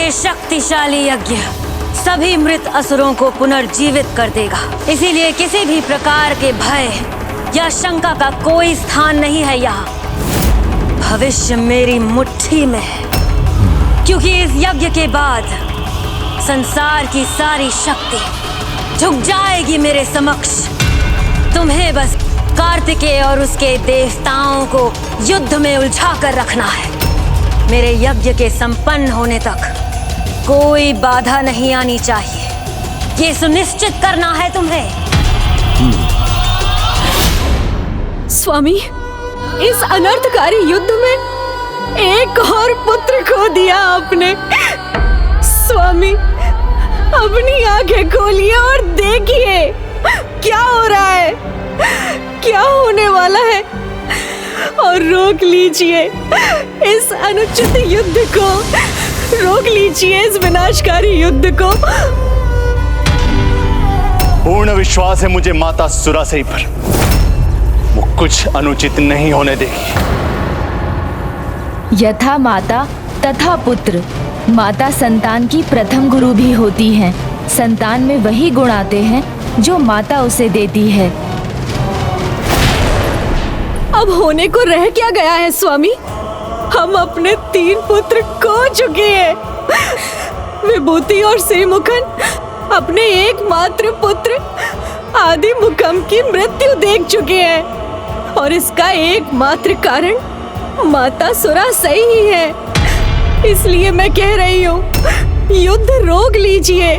ये शक्तिशाली यज्ञ सभी मृत असुरों को पुनर्जीवित कर देगा। इसीलिए किसी भी प्रकार के भय या शंका का कोई स्थान नहीं है यहाँ। भविष्य मेरी मुट्ठी में है, क्योंकि इस यज्ञ के बाद संसार की सारी शक्ति झुक जाएगी मेरे समक्ष। तुम्हें बस कार्तिकेय और उसके देवताओं को युद्ध में उलझा कर रखना है। मेरे यज्ञ के संपन्न होने तक कोई बाधा नहीं आनी चाहिए, ये सुनिश्चित करना है तुम्हें। स्वामी, इस अनर्थकारी युद्ध में एक और पुत्र खो दिया आपने। स्वामी, अपनी आंखें खोलिए और देखिए क्या हो रहा है, क्या होने वाला है, और रोक लीजिए इस अनुचित युद्ध को, रोक लीजिए इस विनाशकारी युद्ध को। पूर्ण विश्वास है मुझे माता सुरासई पर, वो कुछ अनुचित नहीं होने देगी। यथा माता तथा पुत्र, माता संतान की प्रथम गुरु भी होती हैं। संतान में वही गुण आते हैं जो माता उसे देती है। अब होने को रह क्या गया है स्वामी? हम अपने 3 पुत्र खो चुके हैं। विभूति और श्रीमुखन अपने एकमात्र पुत्र आदिमुखम की मृत्यु देख चुके हैं, और इसका एकमात्र कारण माता सुरासई ही है। इसलिए मैं कह रही हूँ, युद्ध रोक लीजिए,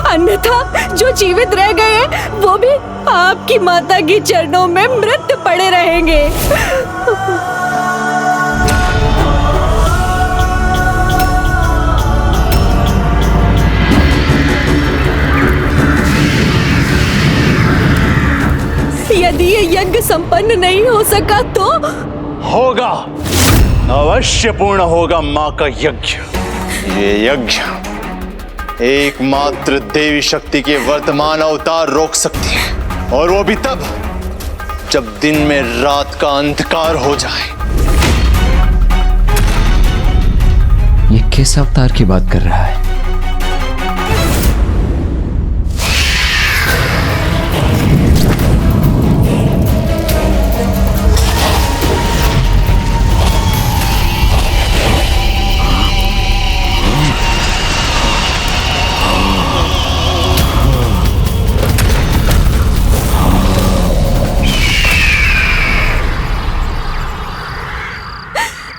अन्यथा जो जीवित रह गए हैं वो भी आपकी माता के चरणों में मृत पड़े रहेंगे। यदि ये यज्ञ संपन्न नहीं हो सका तो होगा, अवश्य पूर्ण होगा मां का यज्ञ। ये यज्ञ एकमात्र देवी शक्ति के वर्तमान अवतार रोक सकती है, और वो भी तब जब दिन में रात का अंधकार हो जाए। ये किस अवतार की बात कर रहा है?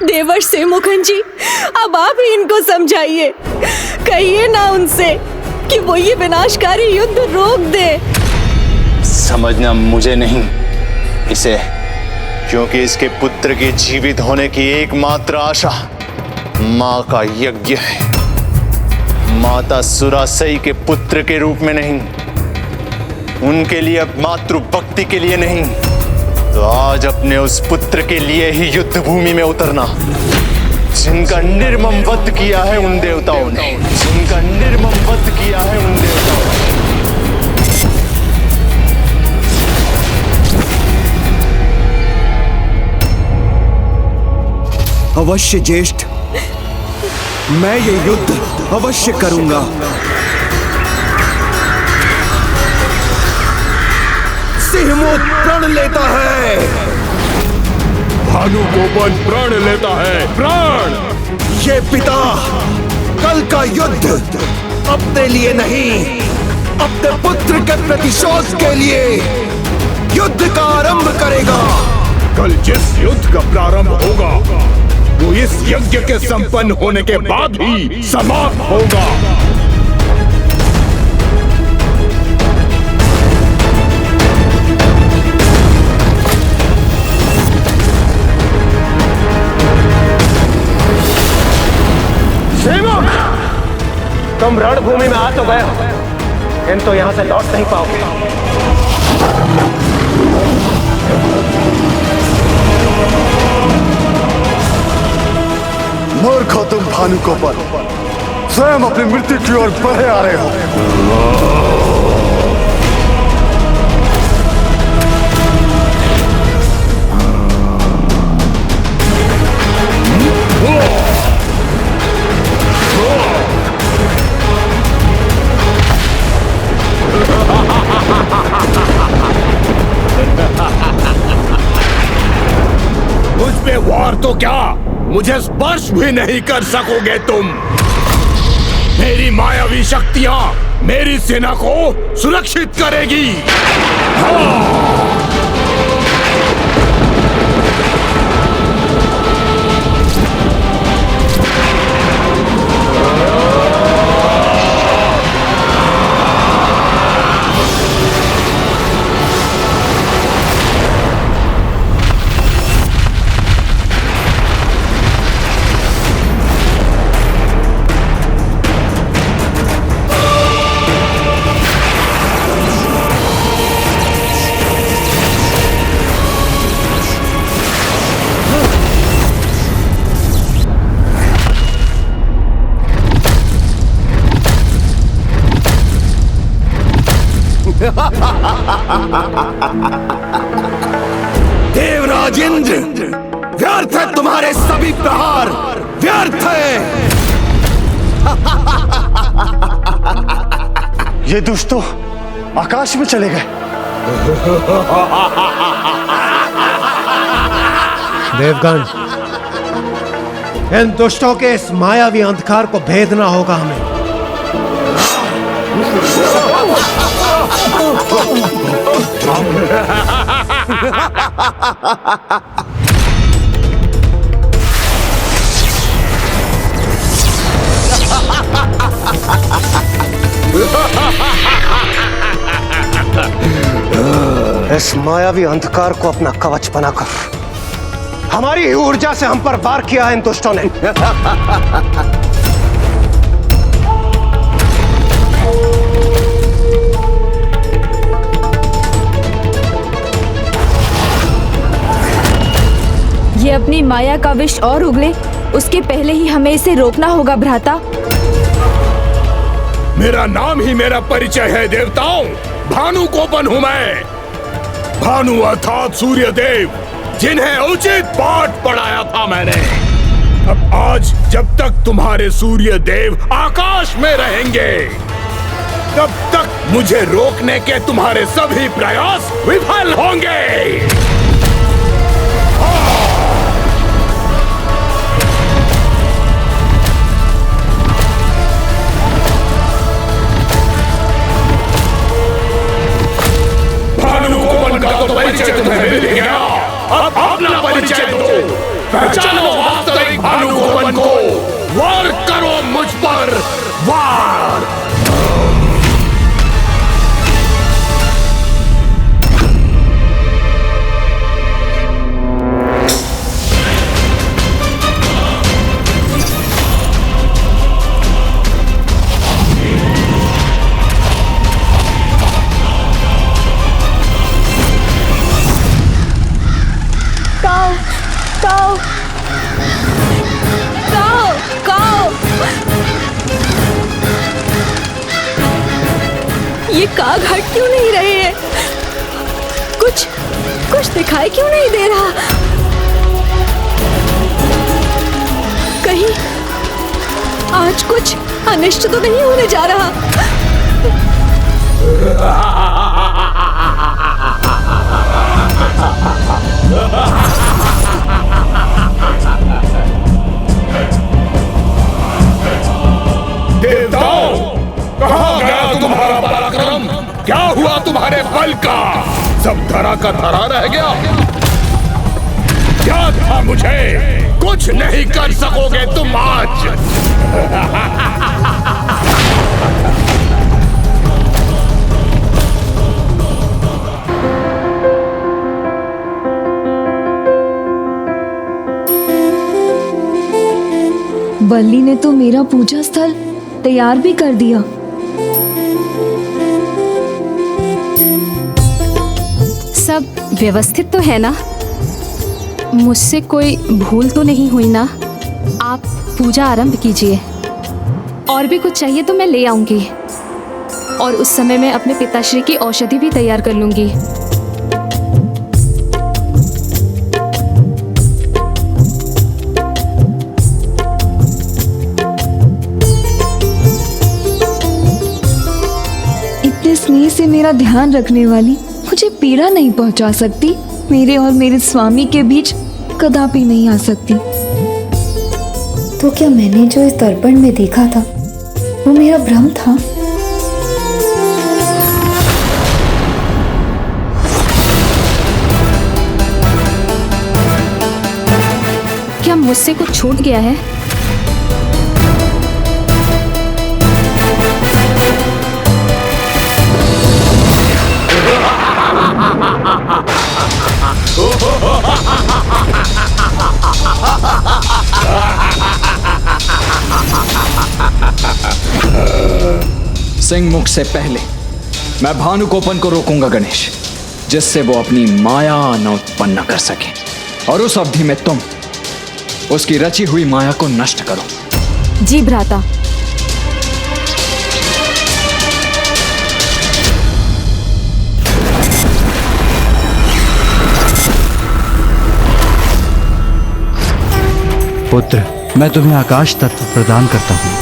देवर्ष श्रीमुखन जी, अब आप ही इनको समझाइए, कहिए ना उनसे कि वो ये विनाशकारी युद्ध रोक दे। समझना मुझे नहीं इसे, क्योंकि इसके पुत्र के जीवित होने की एकमात्र आशा मां का यज्ञ है। माता सुरासई के पुत्र के रूप में नहीं, उनके लिए मातृ भक्ति के लिए नहीं, तो आज अपने उस पुत्र के लिए ही युद्ध भूमि में उतरना, जिनका निर्मम वध किया है उन देवताओं ने, जिनका निर्मम वध किया है उन देवताओं ने। अवश्य ज्येष्ठ, मैं ये युद्ध अवश्य करूंगा। सिंहमुख प्रण लेता है। भानुगोपन प्रण लेता है, प्राण। ये पिता कल का युद्ध अपने लिए नहीं, अपने पुत्र के प्रतिशोध के लिए युद्ध का आरंभ करेगा। कल जिस युद्ध का प्रारंभ होगा वो इस यज्ञ के संपन्न होने के बाद ही समाप्त होगा। तुम रणभूमि में आ तो गए हो, किंतु यहां से लौट नहीं पाओगे। मूर्ख हो तुम भानुगोपन, स्वयं अपनी मृत्यु की ओर बढ़े आ रहे हो। मुझे स्पर्श भी नहीं कर सकोगे तुम। मेरी मायावी शक्तियां मेरी सेना को सुरक्षित करेगी। देवराज इंद्र, व्यर्थ है तुम्हारे सभी प्रहार, व्यर्थ है। ये दुष्ट तो आकाश में चले गए। देवगण, इन दुष्टों के इस मायावी अंधकार को भेदना होगा हमें। इस मायावी अंधकार को अपना कवच बनाकर हमारी ही ऊर्जा से हम पर वार किया है इन दुष्टों ने। ये अपनी माया का विष और उगले, उसके पहले ही हमें इसे रोकना होगा भ्राता। मेरा नाम ही मेरा परिचय है देवताओं। भानुकोपन हूं मैं। भानु अर्थात सूर्य देव, जिन्हें उचित पाठ पढ़ाया था मैंने। अब आज जब तक तुम्हारे सूर्य देव आकाश में रहेंगे, तब तक मुझे रोकने के तुम्हारे सभी प्रयास विफल होंगे। परिचय तुम्हें मिल गया, अब अपना परिचय दो। पहचानो वास्तविक भानुकोपन को। वार करो मुझ पर, वार। ये काग हट क्यों नहीं रहे हैं? कुछ दिखाई क्यों नहीं दे रहा? कहीं आज कुछ अनिष्ट तो नहीं होने जा रहा? देवताओं, कहाँ गया तुम्हारा पराक्रम? क्या हुआ तुम्हारे बल का? सब धरा का धरा रह गया। क्या था मुझे? कुछ नहीं कर सकोगे तुम आज। वल्ली ने तो मेरा पूजा स्थल तैयार भी कर दिया। सब व्यवस्थित तो है ना? मुझसे कोई भूल तो नहीं हुई ना? आप पूजा आरंभ कीजिए। और भी कुछ चाहिए तो मैं ले आऊंगी, और उस समय मैं अपने पिताश्री की औषधि भी तैयार कर लूंगी। इतने स्नेह से मेरा ध्यान रखने वाली मुझे पीड़ा नहीं पहुंचा सकती। मेरे और मेरे स्वामी के बीच कदापि नहीं आ सकती। तो क्या मैंने जो इस दर्पण में देखा था वो मेरा भ्रम था? क्या मुझसे कुछ छूट गया है? सिंह मुख से पहले मैं भानुकोपन को रोकूंगा गणेश, जिससे वो अपनी माया न उत्पन्न कर सके, और उस अवधि में तुम उसकी रची हुई माया को नष्ट करो। जी भ्राता। पुत्र, मैं तुम्हें आकाश तत्व प्रदान करता हूँ।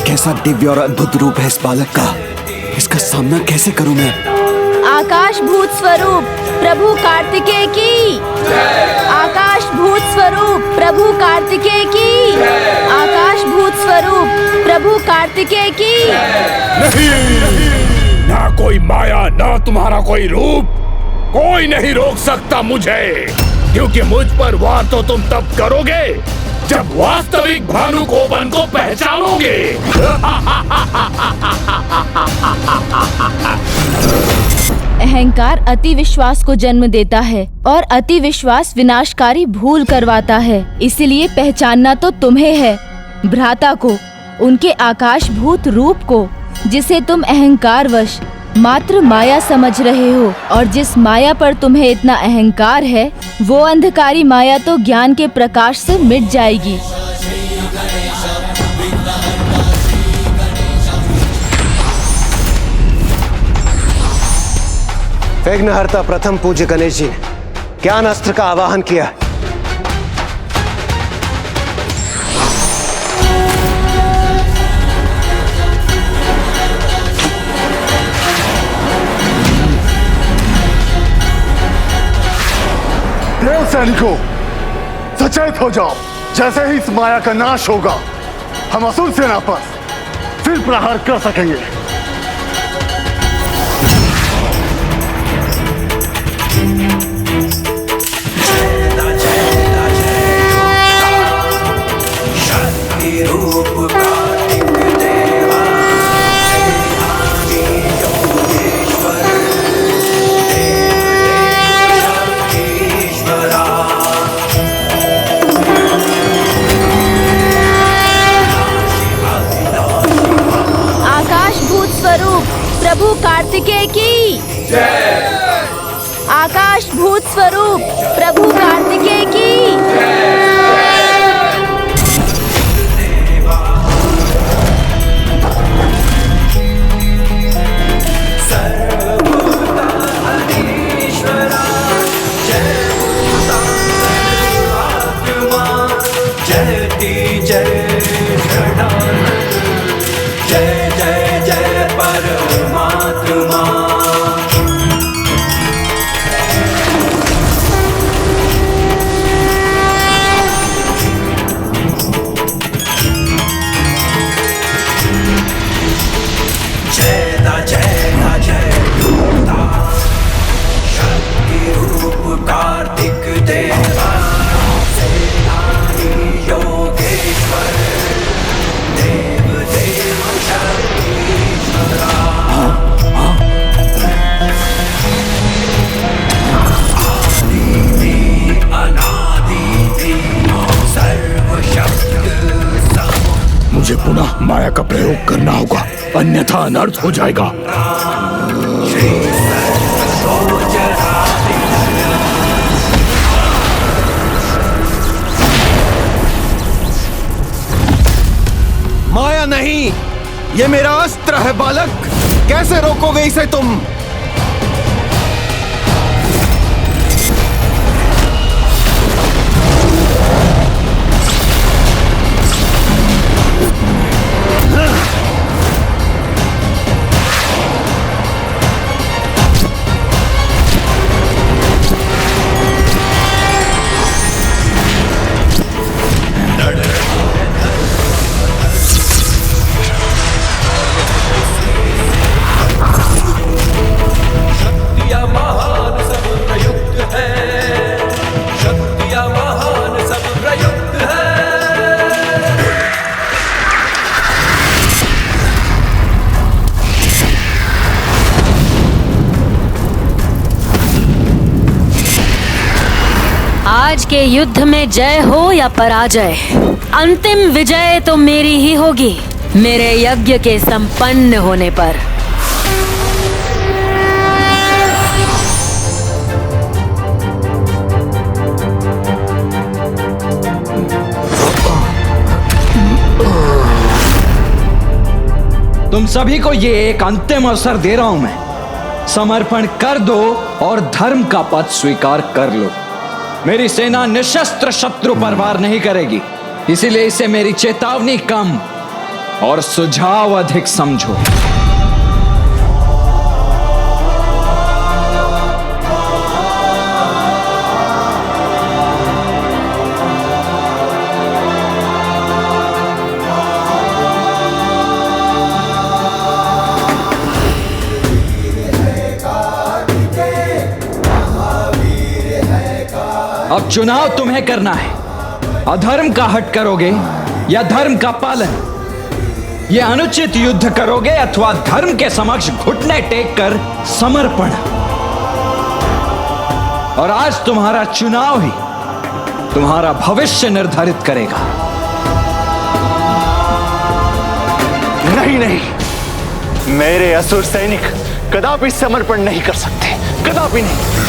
कैसा दिव्य और अद्भुत रूप है इस बालक का, इसका सामना कैसे करूं मैं? आकाश भूत स्वरूप प्रभु कार्तिकेय की, आकाश भूत स्वरूप प्रभु कार्तिकेय की, आकाश भूत स्वरूप प्रभु कार्तिकेय की। नहीं, ना कोई माया, ना तुम्हारा कोई रूप, कोई नहीं रोक सकता मुझे, क्योंकि मुझ पर वार तो तुम तब करोगे जब वास्तविक भानुकोपन को पहचानोगे। अहंकार अति विश्वास को जन्म देता है और अति विश्वास विनाशकारी भूल करवाता है, इसलिए पहचानना तो तुम्हें है भ्राता को, उनके आकाश भूत रूप को, जिसे तुम अहंकारवश मात्र माया समझ रहे हो, और जिस माया पर तुम्हें इतना अहंकार है वो अंधकारी माया तो ज्ञान के प्रकाश से मिट जाएगी। विघ्नहर्ता प्रथम पूज्य गणेश जी ने ज्ञान अस्त्र का आवाहन किया। देव सैनिकों, सचेत हो जाओ। जैसे ही इस माया का नाश होगा, हम असुर सेना पर फिर प्रहार कर सकेंगे। प्रभु कार्तिकेय की जय। आकाश भूत स्वरूप प्रभु कार्तिकेय की जय। पुनः माया का प्रयोग करना होगा, अन्यथा अनर्थ हो जाएगा। माया नहीं, ये मेरा अस्त्र है बालक, कैसे रोकोगे इसे तुम? आज के युद्ध में जय हो या पराजय, अंतिम विजय तो मेरी ही होगी मेरे यज्ञ के संपन्न होने पर। तुम सभी को ये एक अंतिम अवसर दे रहा हूं मैं। समर्पण कर दो और धर्म का पथ स्वीकार कर लो। मेरी सेना निशस्त्र शत्रु पर वार नहीं करेगी, इसीलिए इसे मेरी चेतावनी कम और सुझाव अधिक समझो। अब चुनाव तुम्हें करना है, अधर्म का हट करोगे या धर्म का पालन। ये अनुचित युद्ध करोगे अथवा धर्म के समक्ष घुटने टेक कर समर्पण। और आज तुम्हारा चुनाव ही तुम्हारा भविष्य निर्धारित करेगा। नहीं नहीं, मेरे असुर सैनिक कदापि समर्पण नहीं कर सकते, कदापि नहीं।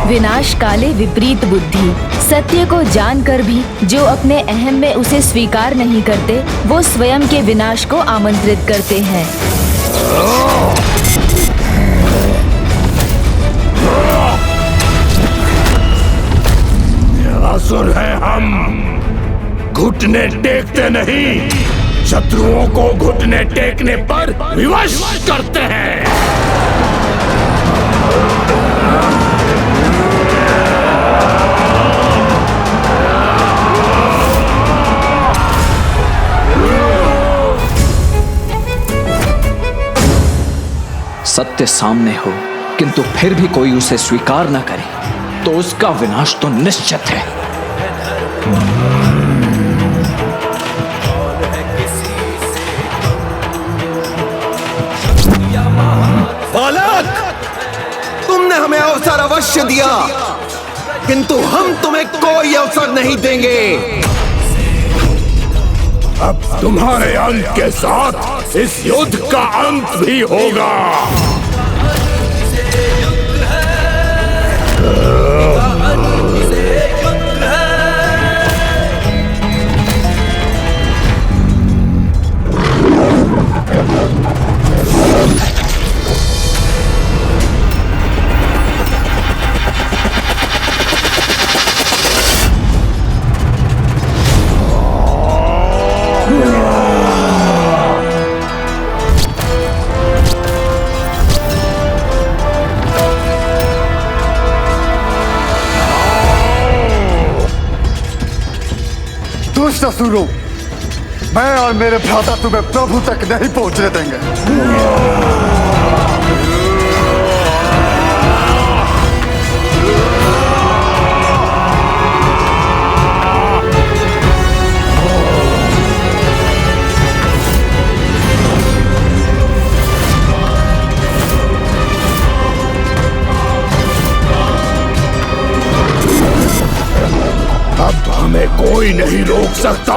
विनाश काले विपरीत बुद्धि। सत्य को जानकर भी जो अपने अहम में उसे स्वीकार नहीं करते, वो स्वयं के विनाश को आमंत्रित करते हैं। असुर हैं हम, घुटने टेकते नहीं, शत्रुओं को घुटने टेकने पर विवश करते हैं। सत्य सामने हो किंतु फिर भी कोई उसे स्वीकार न करे, तो उसका विनाश तो निश्चित है। बालक, तुमने हमें अवसर अवश्य दिया, किंतु हम तुम्हें कोई अवसर नहीं देंगे। अब तुम्हारे अंत के साथ इस युद्ध का अंत भी होगा। दुष्ट असुरों, मैं और मेरे भ्राता तुम्हें प्रभु तक नहीं पहुंचने देंगे। अब हमें कोई नहीं रोक सकता,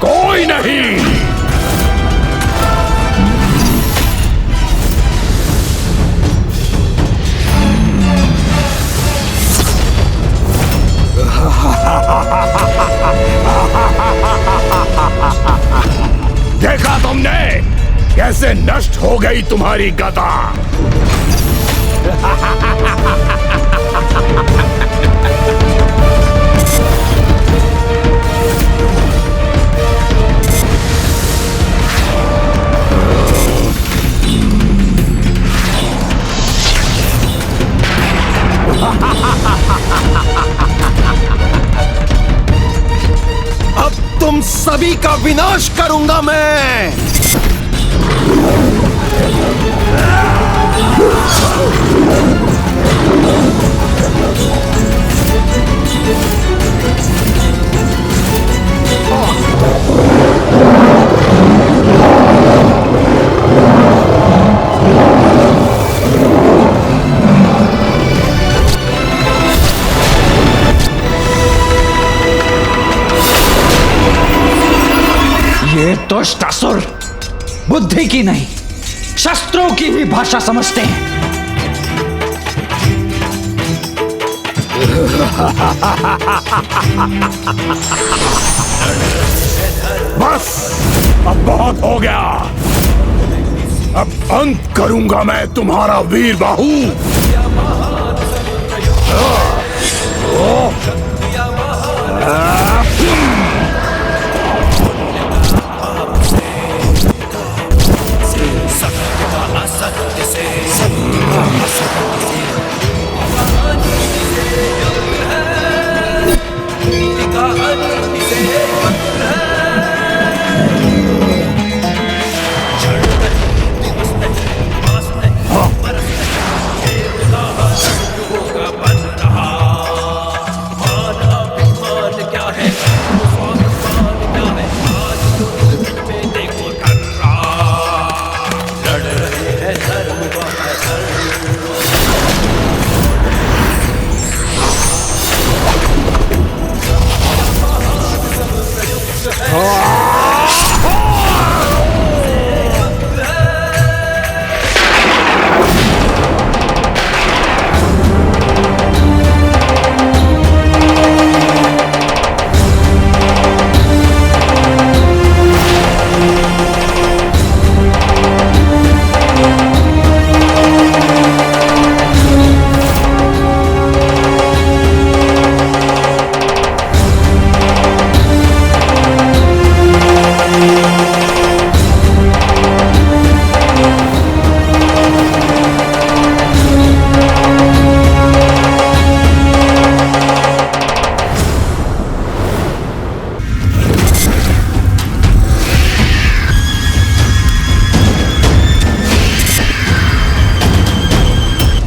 कोई नहीं। देखा तुमने कैसे नष्ट हो गई तुम्हारी गदा। अब तुम सभी का विनाश करूंगा मैं। ये दुष्ट असुर बुद्धि की नहीं, शस्त्रों की ही भाषा समझते हैं। बस अब बहुत हो गया। अब अंत करूंगा मैं तुम्हारा वीर बाहु।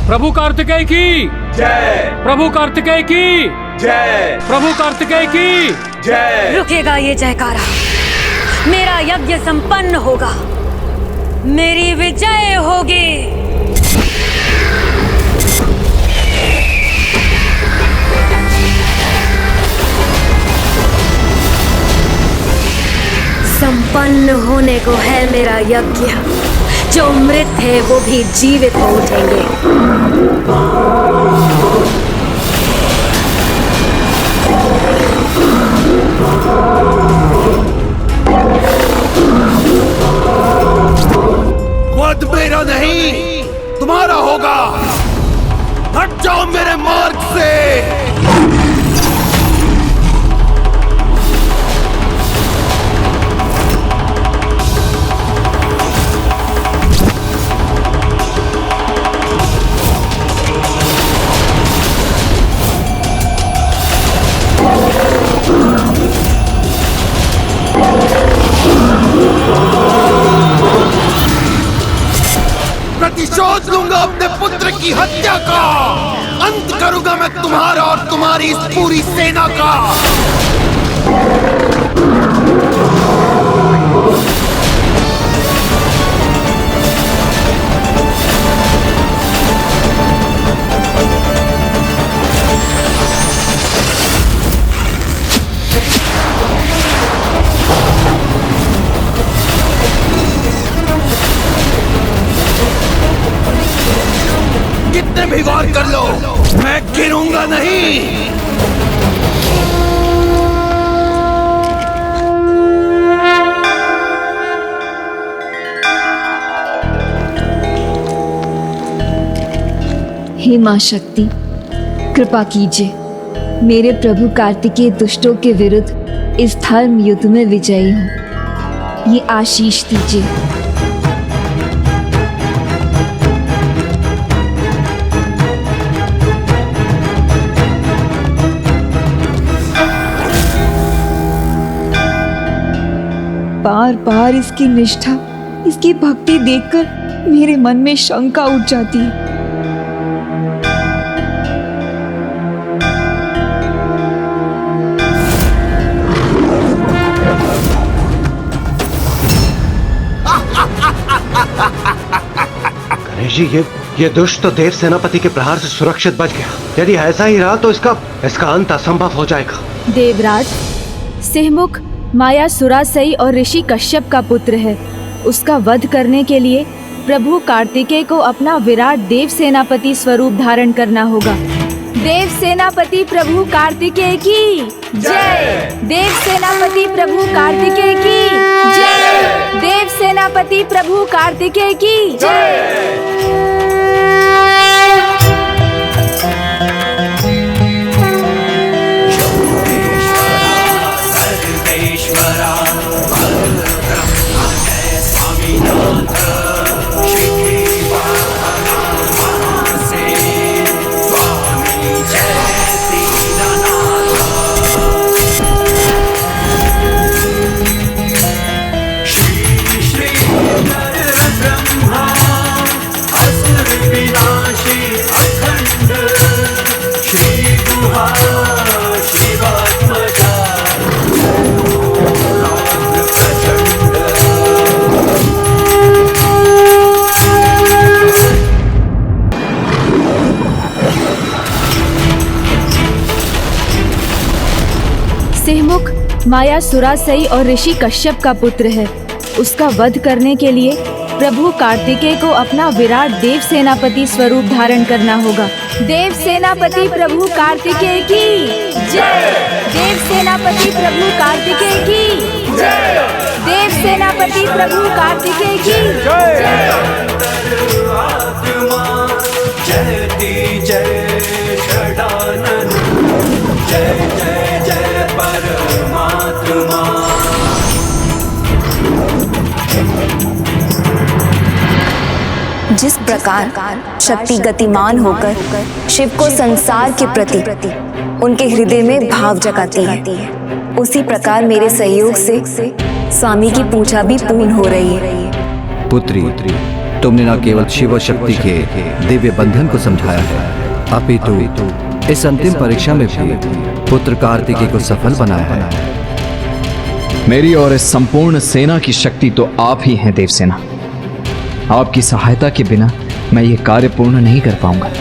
प्रभु कार्तिकेय की जय। प्रभु कार्तिकेय की जय। प्रभु कार्तिकेय की जय। रुकेगा ये जयकारा, मेरा यज्ञ संपन्न होगा, मेरी विजय होगी। संपन्न होने को है मेरा यज्ञ, जो मृत है वो भी जीवित हो उठेंगे। वध मेरा नहीं, तुम्हारा होगा। हट जाओ मेरे मार्ग से। प्रतिशोध लूंगा अपने पुत्र की हत्या का। अंत करूंगा मैं तुम्हारा और तुम्हारी इस पूरी सेना का। कितने भी वार कर लो, मैं गिरूंगा नहीं। हे मां शक्ति, कृपा कीजिए, मेरे प्रभु कार्तिकेय दुष्टों के विरुद्ध इस धर्म युद्ध में विजयी हूँ। ये आशीष दीजिए। बार बार इसकी निष्ठा, इसकी भक्ति देखकर मेरे मन में शंका उठ जाती है। गणेश जी, ये दुष्ट तो देव सेनापति के प्रहार से सुरक्षित बच गया। यदि ऐसा ही रहा तो इसका अंत असंभव हो जाएगा। देवराज, सिंहमुख मायासुरासई और ऋषि कश्यप का पुत्र है। उसका वध करने के लिए प्रभु कार्तिकेय को अपना विराट देव सेनापति स्वरूप धारण करना होगा। देव सेनापति प्रभु कार्तिकेय की जय। देव सेनापति प्रभु कार्तिकेय की जय। देव सेनापति प्रभु कार्तिकेय की जय। सिंहमुख मायासुरासई और ऋषि कश्यप का पुत्र है। उसका वध करने के लिए प्रभु कार्तिकेय को अपना विराट देव सेनापति स्वरूप धारण करना होगा। देव सेनापति प्रभु कार्तिकेय की जय। देव सेनापति प्रभु कार्तिकेय की जय। देव सेनापति प्रभु कार्तिकेय की जय। जय जय षडानन, जय जय जय परमात्मा। जिस प्रकार शक्ति गतिमान होकर शिव को संसार के प्रति उनके हृदय में भाव जगाती है, उसी प्रकार मेरे सहयोग से स्वामी की पूजा भी पूर्ण हो रही है। पुत्री, तुमने न केवल शिव शक्ति के दिव्य बंधन को समझाया है, अपितु इस अंतिम परीक्षा में भी पुत्र कार्तिकेय को सफल बनाया है। मेरी और इस संपूर्ण सेना की शक्ति तो आप ही हैं देवसेना। आपकी सहायता के बिना मैं ये कार्य पूर्ण नहीं कर पाऊंगा।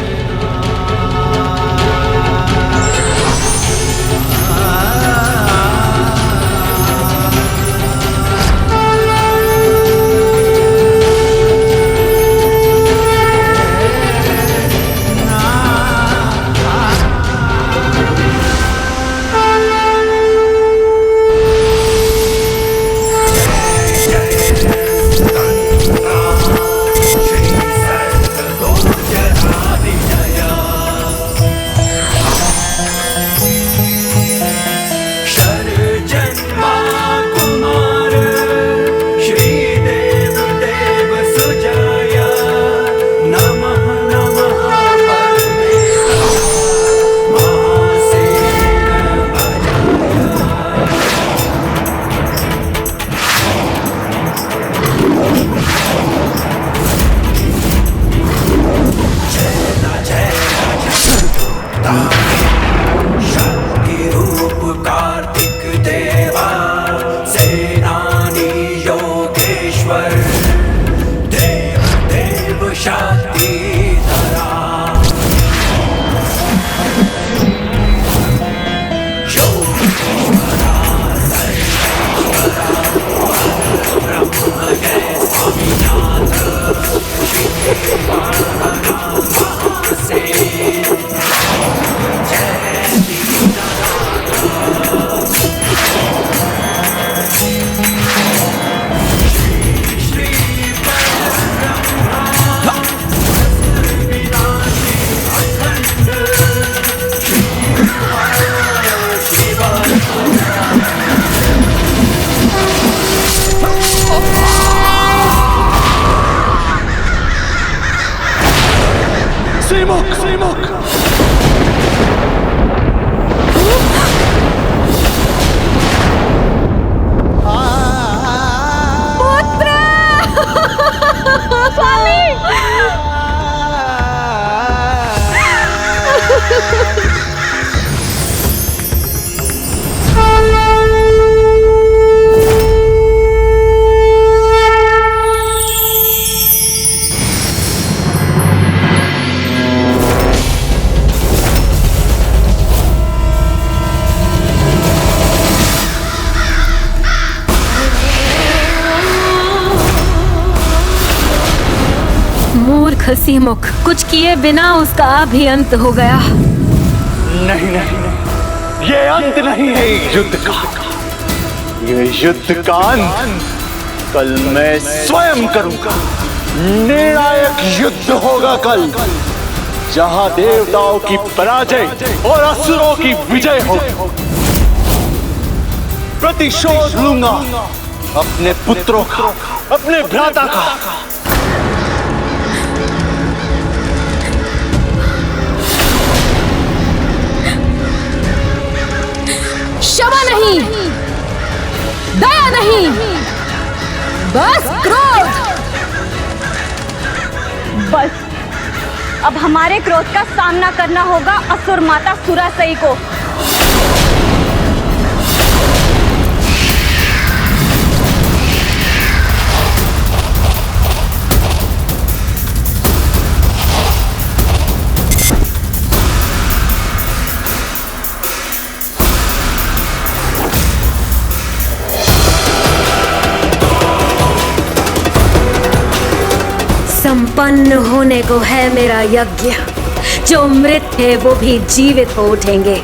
हंसी मुख, कुछ किए बिना उसका भी अंत हो गया। नहीं नहीं, ये अंत नहीं है युद्ध का। ये युद्ध का अंत कल मैं स्वयं करूंगा। निर्णायक युद्ध होगा कल, जहां देवताओं की पराजय और असुरों की विजय होगी। प्रतिशोध लूंगा अपने पुत्रों का, अपने भ्राता का। क्षमा नहीं, दया नहीं, बस क्रोध। बस अब हमारे क्रोध का सामना करना होगा असुर माता सुरासई को। संपन्न होने को है मेरा यज्ञ, जो मृत है वो भी जीवित हो उठेंगे।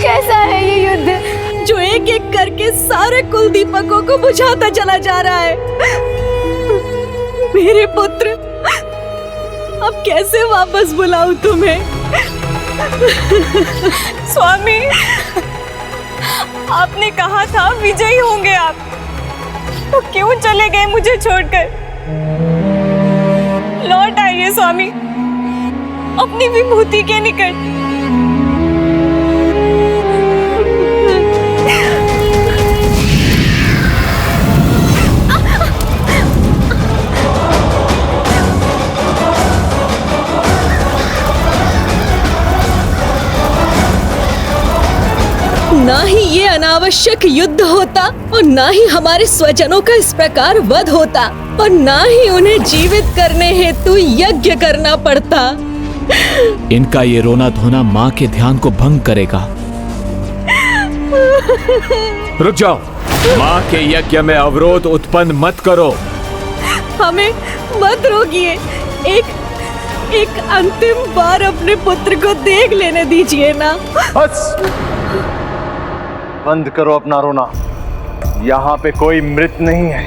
कैसा है ये युद्ध, जो एक एक करके सारे कुल दीपकों को बुझाता चला जा रहा है। मेरे पुत्र, अब कैसे वापस बुलाऊं तुम्हें? स्वामी, आपने कहा था विजयी होंगे आप, तो क्यों चले गए मुझे छोड़कर? लौट आइए स्वामी, अपनी विभूति के निकट। ना ही ये अनावश्यक युद्ध होता और ना ही हमारे स्वजनों का इस प्रकार वध होता और ना ही उन्हें जीवित करने हेतु यज्ञ करना पड़ता। इनका ये रोना धोना माँ के ध्यान को भंग करेगा। रुक जाओ, माँ के यज्ञ में अवरोध उत्पन्न मत करो। हमें मत रोकिए, एक अंतिम बार अपने पुत्र को देख लेने दीजिए ना। बस बंद करो अपना रोना। यहाँ पे कोई मृत नहीं है।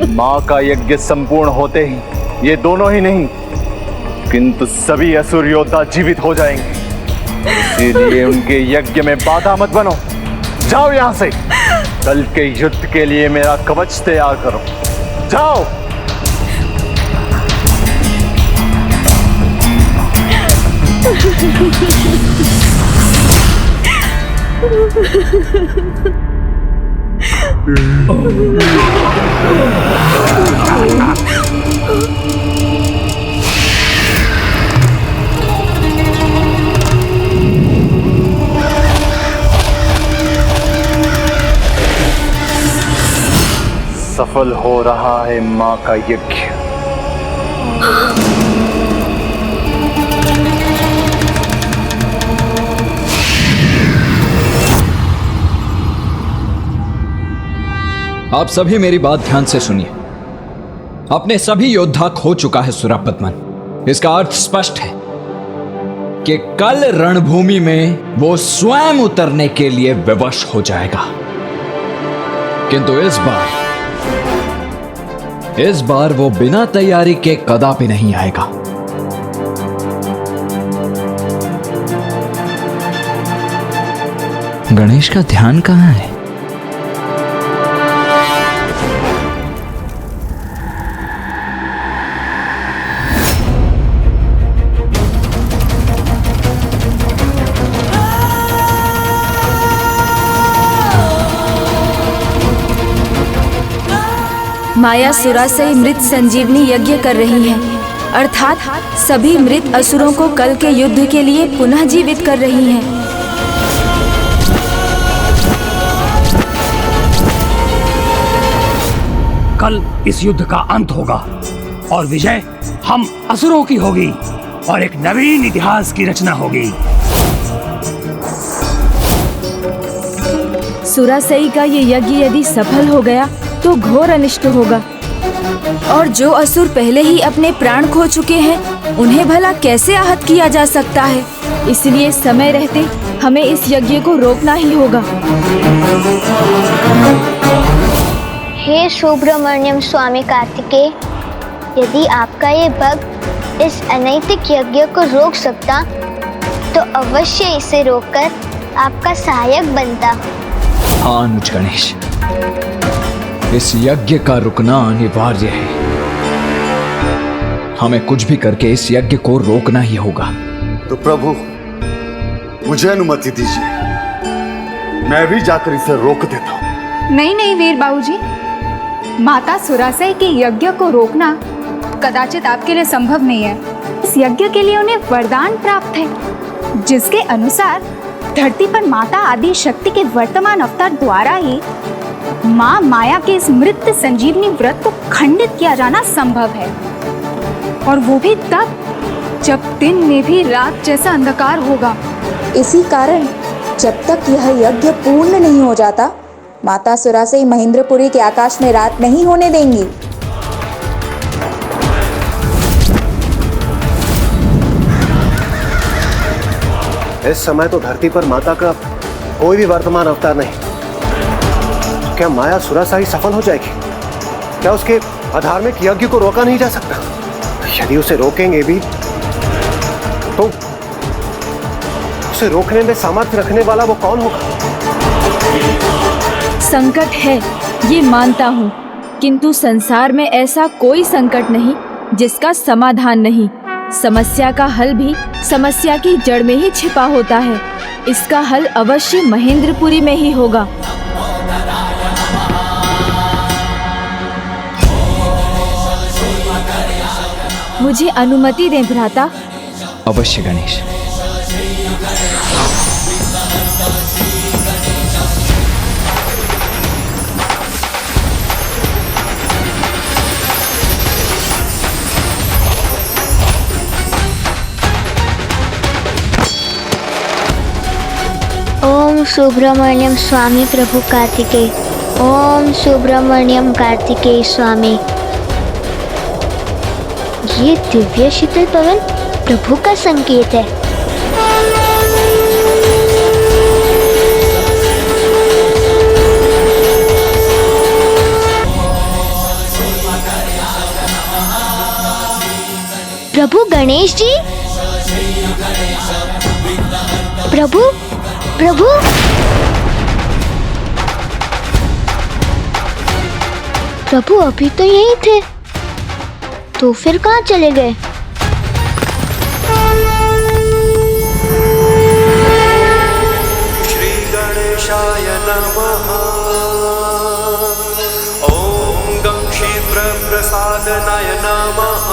माँ का यज्ञ संपूर्ण होते ही ये दोनों ही नहीं किंतु सभी असुर योद्धा जीवित हो जाएंगे। इसीलिए उनके यज्ञ में बाधा मत बनो। जाओ यहाँ से। कल के युद्ध के लिए मेरा कवच तैयार करो। जाओ। सफल हो रहा है मां का यज्ञ। आप सभी मेरी बात ध्यान से सुनिए। अपने सभी योद्धा खो चुका है सुरापद्मन। इसका अर्थ स्पष्ट है कि कल रणभूमि में वो स्वयं उतरने के लिए विवश हो जाएगा। किंतु इस बार वो बिना तैयारी के कदापि नहीं आएगा। गणेश का ध्यान कहां है? माया सुरा से मृत संजीवनी यज्ञ कर रही है, अर्थात सभी मृत असुरों को कल के युद्ध के लिए पुनः जीवित कर रही हैं। कल इस युद्ध का अंत होगा और विजय हम असुरों की होगी और एक नवीन इतिहास की रचना होगी। सुरासई का ये यज्ञ यदि सफल हो गया तो घोर अनिष्ट होगा और जो असुर पहले ही अपने प्राण खो चुके हैं उन्हें भला कैसे आहत किया जा सकता है। इसलिए समय रहते हमें इस यज्ञ को रोकना ही होगा। हे सुब्रमण्यम स्वामी कार्तिकेय, यदि आपका ये भक्त इस अनैतिक यज्ञ को रोक सकता तो अवश्य इसे रोककर आपका सहायक बनता। हाँ अनुज गणेश, इस यज्ञ का रुकना अनिवार्य है। हमें कुछ भी करके इस यज्ञ को रोकना ही होगा। तो प्रभु मुझे अनुमति दीजिए, मैं भी जाकर इसे रोक देता हूँ। नहीं नहीं वीर बाबूजी, माता सुरासई के यज्ञ को रोकना कदाचित आपके लिए संभव नहीं है। इस यज्ञ के लिए उन्हें वरदान प्राप्त है जिसके अनुसार धरती पर माता आदि शक्ति के वर्तमान अवतार द्वारा ही माँ माया के इस मृत संजीवनी व्रत को खंडित किया जाना संभव है, और वो भी तब जब दिन में भी रात जैसा अंधकार होगा। इसी कारण जब तक यह यज्ञ पूर्ण नहीं हो जाता माता सुरासई महेंद्रपुरी के आकाश में रात नहीं होने देंगी। इस समय तो धरती पर माता का कोई भी वर्तमान अवतार नहीं। क्या माया सुरासई सफल हो जाएगी? क्या उसके अधार्मिक यज्ञ को रोका नहीं जा सकता? यदि उसे रोकेंगे भी तो उसे रोकने में सामर्थ्य रखने वाला वो कौन होगा? संकट है, ये मानता हूँ, किंतु संसार में ऐसा कोई संकट नहीं जिसका समाधान नहीं। समस्या का हल भी समस्या की जड़ में ही छिपा होता है। इसका हल अवश्य महेंद्रपुरी में ही होगा। मुझे अनुमति दें भ्राता। अवश्य गणेश। ओम सुब्रमण्यम स्वामी प्रभु कार्तिकेय। ओम सुब्रमण्यम कार्तिकेय स्वामी। ये दिव्य शीतल पवन प्रभु का संकेत है। प्रभु गणेश जी, प्रभु प्रभु प्रभु अभी तो यहीं थे, तो फिर कहाँ चले गए? श्री गणेशाय नमः। ओम गं क्षिप्र प्रसादनाय नमः।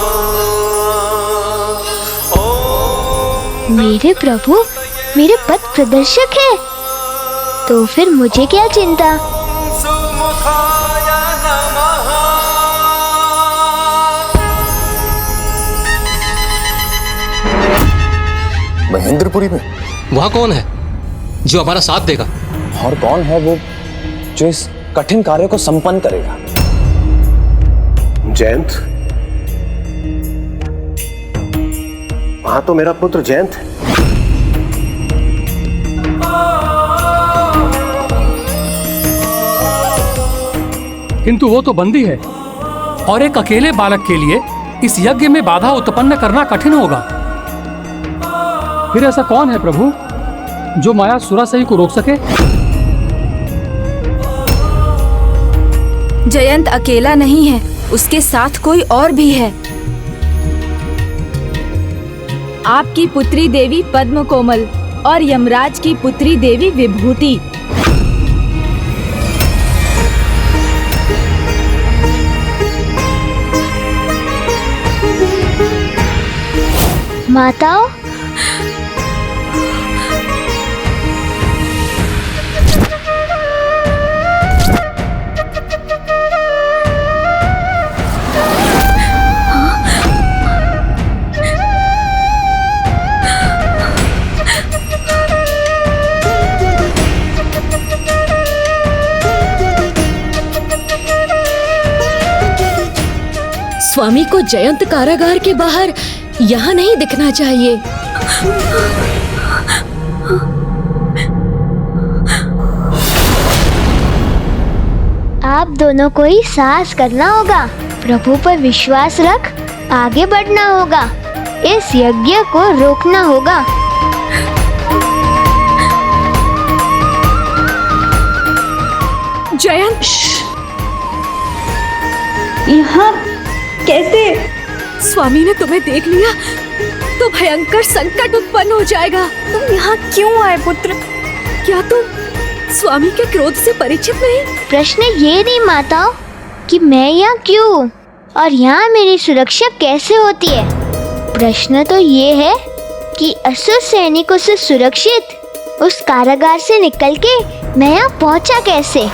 मेरे प्रभु मेरे पथ प्रदर्शक है, तो फिर मुझे क्या चिंता? महेंद्रपुरी में वहाँ कौन है जो हमारा साथ देगा? और कौन है वो जो इस कठिन कार्य को संपन्न करेगा? जयंत, वहां तो मेरा पुत्र जयंत है। किंतु वो तो बंदी है और एक अकेले बालक के लिए इस यज्ञ में बाधा उत्पन्न करना कठिन होगा। फिर ऐसा कौन है प्रभु जो माया सुरासही को रोक सके? जयंत अकेला नहीं है, उसके साथ कोई और भी है। आपकी पुत्री देवी पद्म कोमल और यमराज की पुत्री देवी विभूति। माताओं, स्वामी को जयंत कारागार के बाहर यहाँ नहीं दिखना चाहिए। आप दोनों को ही साहस करना होगा, प्रभु पर विश्वास रख आगे बढ़ना होगा, इस यज्ञ को रोकना होगा। जयंत, यहाँ कैसे? स्वामी ने तुम्हें देख लिया तो भयंकर संकट उत्पन्न हो जाएगा। तुम यहाँ क्यों आए पुत्र? क्या तुम स्वामी के क्रोध से परिचित नहीं? प्रश्न ये नहीं माताओं कि मैं यहाँ क्यों और यहाँ मेरी सुरक्षा कैसे होती है। प्रश्न तो ये है कि असुर सैनिकों से सुरक्षित उस कारागार से निकल के मैं यहाँ पहुँचा कैसे।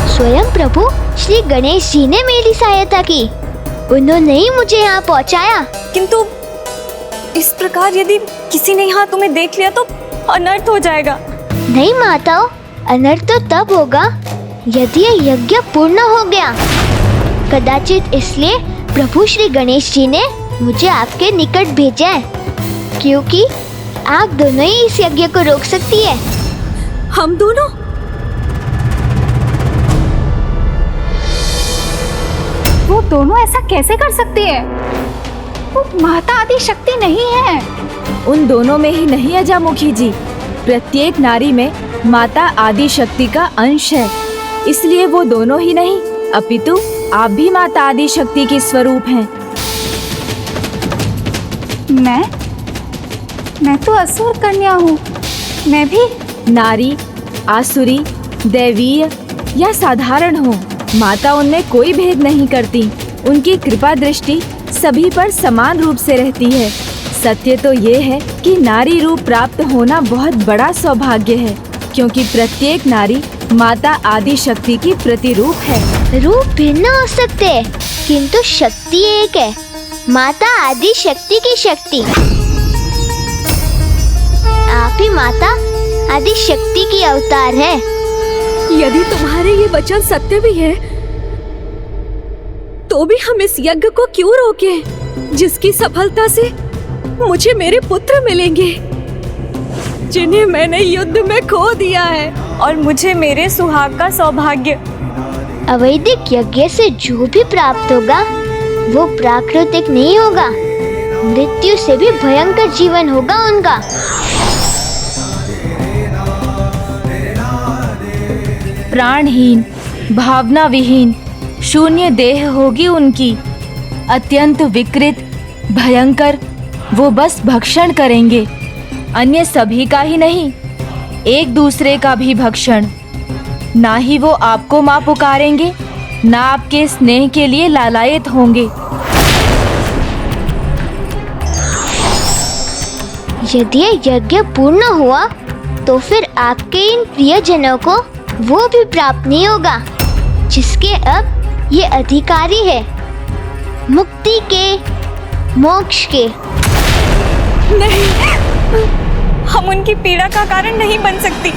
स्वयं प्रभु श्री गणेश जी ने मेरी सहायता की, उन्होंने ही मुझे यहाँ पहुँचाया। किंतु इस प्रकार यदि किसी ने यहाँ तुम्हें देख लिया तो अनर्थ हो जाएगा। नहीं माताओं, अनर्थ तो तब होगा यदि यह यज्ञ पूर्ण हो गया। कदाचित इसलिए प्रभु श्री गणेश जी ने मुझे आपके निकट भेजा है, क्योंकि आप दोनों ही इस यज्ञ को रोक सकती है। हम दोनों? वो दोनों ऐसा कैसे कर सकती है? वो माता आदि शक्ति नहीं है। उन दोनों में ही नहीं अजामुखी जी, प्रत्येक नारी में माता आदि शक्ति का अंश है। इसलिए वो दोनों ही नहीं अपितु आप भी माता आदि शक्ति के स्वरूप हैं। मैं तो असुर कन्या हूँ। मैं भी नारी, आसुरी, दैवीय या साधारण हो, माता उनमें कोई भेद नहीं करती। उनकी कृपा दृष्टि सभी पर समान रूप से रहती है। सत्य तो ये है कि नारी रूप प्राप्त होना बहुत बड़ा सौभाग्य है, क्योंकि प्रत्येक नारी माता आदि शक्ति की प्रतिरूप है। रूप भिन्न हो सकते हैं, किंतु शक्ति एक है, माता आदि शक्ति की शक्ति। आप ही माता आदि शक्ति की अवतार है। यदि तुम्हारे ये वचन सत्य भी है, तो भी हम इस यज्ञ को क्यों रोके, जिसकी सफलता से मुझे मेरे पुत्र मिलेंगे, जिन्हें मैंने युद्ध में खो दिया है, और मुझे मेरे सुहाग का सौभाग्य। अवैदिक यज्ञ से जो भी प्राप्त होगा वो प्राकृतिक नहीं होगा, मृत्यु से भी भयंकर जीवन होगा उनका। प्राणहीन, भावना विहीन, शून्य देह होगी उनकी, अत्यंत विकृत, भयंकर। वो बस भक्षण करेंगे, अन्य सभी का ही नहीं, एक दूसरे का भी भक्षण। ना ही वो आपको माँ पुकारेंगे, ना आपके स्नेह के लिए लालायित होंगे। यदि यज्ञ पूर्ण हुआ तो फिर आपके इन प्रियजनों को वो भी प्राप्त नहीं होगा जिसके अब ये अधिकारी है, मुक्ति के, मोक्ष के। नहीं, हम उनकी पीड़ा का कारण नहीं बन सकती।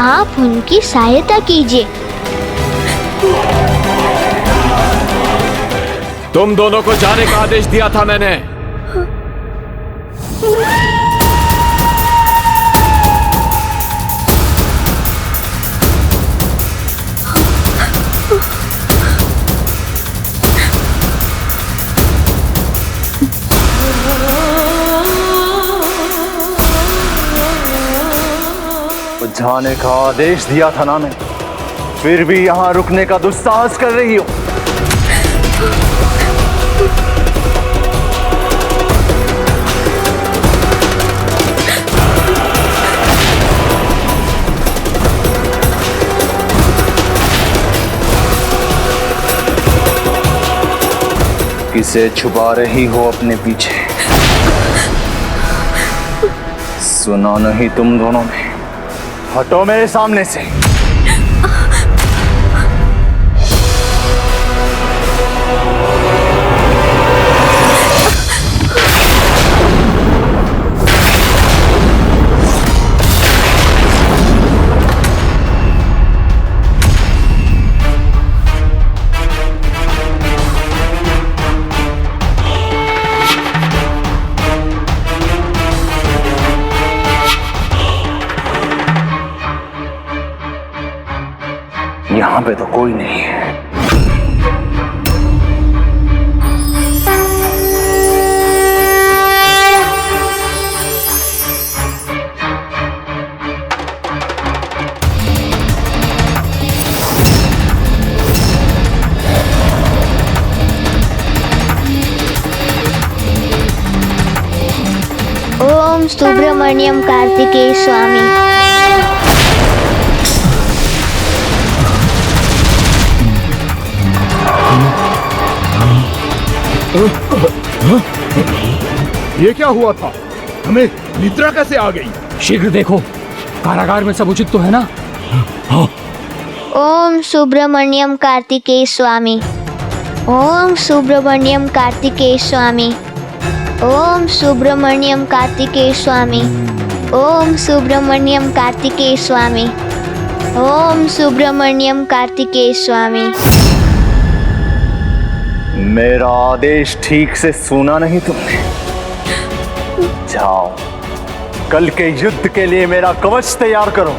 आप उनकी सहायता कीजिए। तुम दोनों को जाने का आदेश दिया था मैंने। जाने का आदेश दिया था ना मैंने, फिर भी यहाँ रुकने का दुस्साहस कर रही हो। किसे छुपा रही हो अपने पीछे? सुना नहीं तुम दोनों ने? हटो मेरे सामने से। यहाँ पे तो कोई नहीं है। ओम सुब्रमण्यम कार्तिकेय स्वामी। ये क्या हुआ था? हमें निद्रा कैसे आ गई? शीघ्र देखो, कारागार में सब उचित तो है ना? ओम सुब्रमण्यम कार्तिकेय स्वामी। ओम सुब्रमण्यम कार्तिकेय स्वामी। ओम सुब्रमण्यम कार्तिकेय स्वामी। ओम सुब्रमण्यम कार्तिकेय स्वामी। ओम सुब्रमण्यम कार्तिकेय स्वामी। मेरा आदेश ठीक से सुना नहीं तुमने? जाओ, कल के युद्ध के लिए मेरा कवच तैयार करो।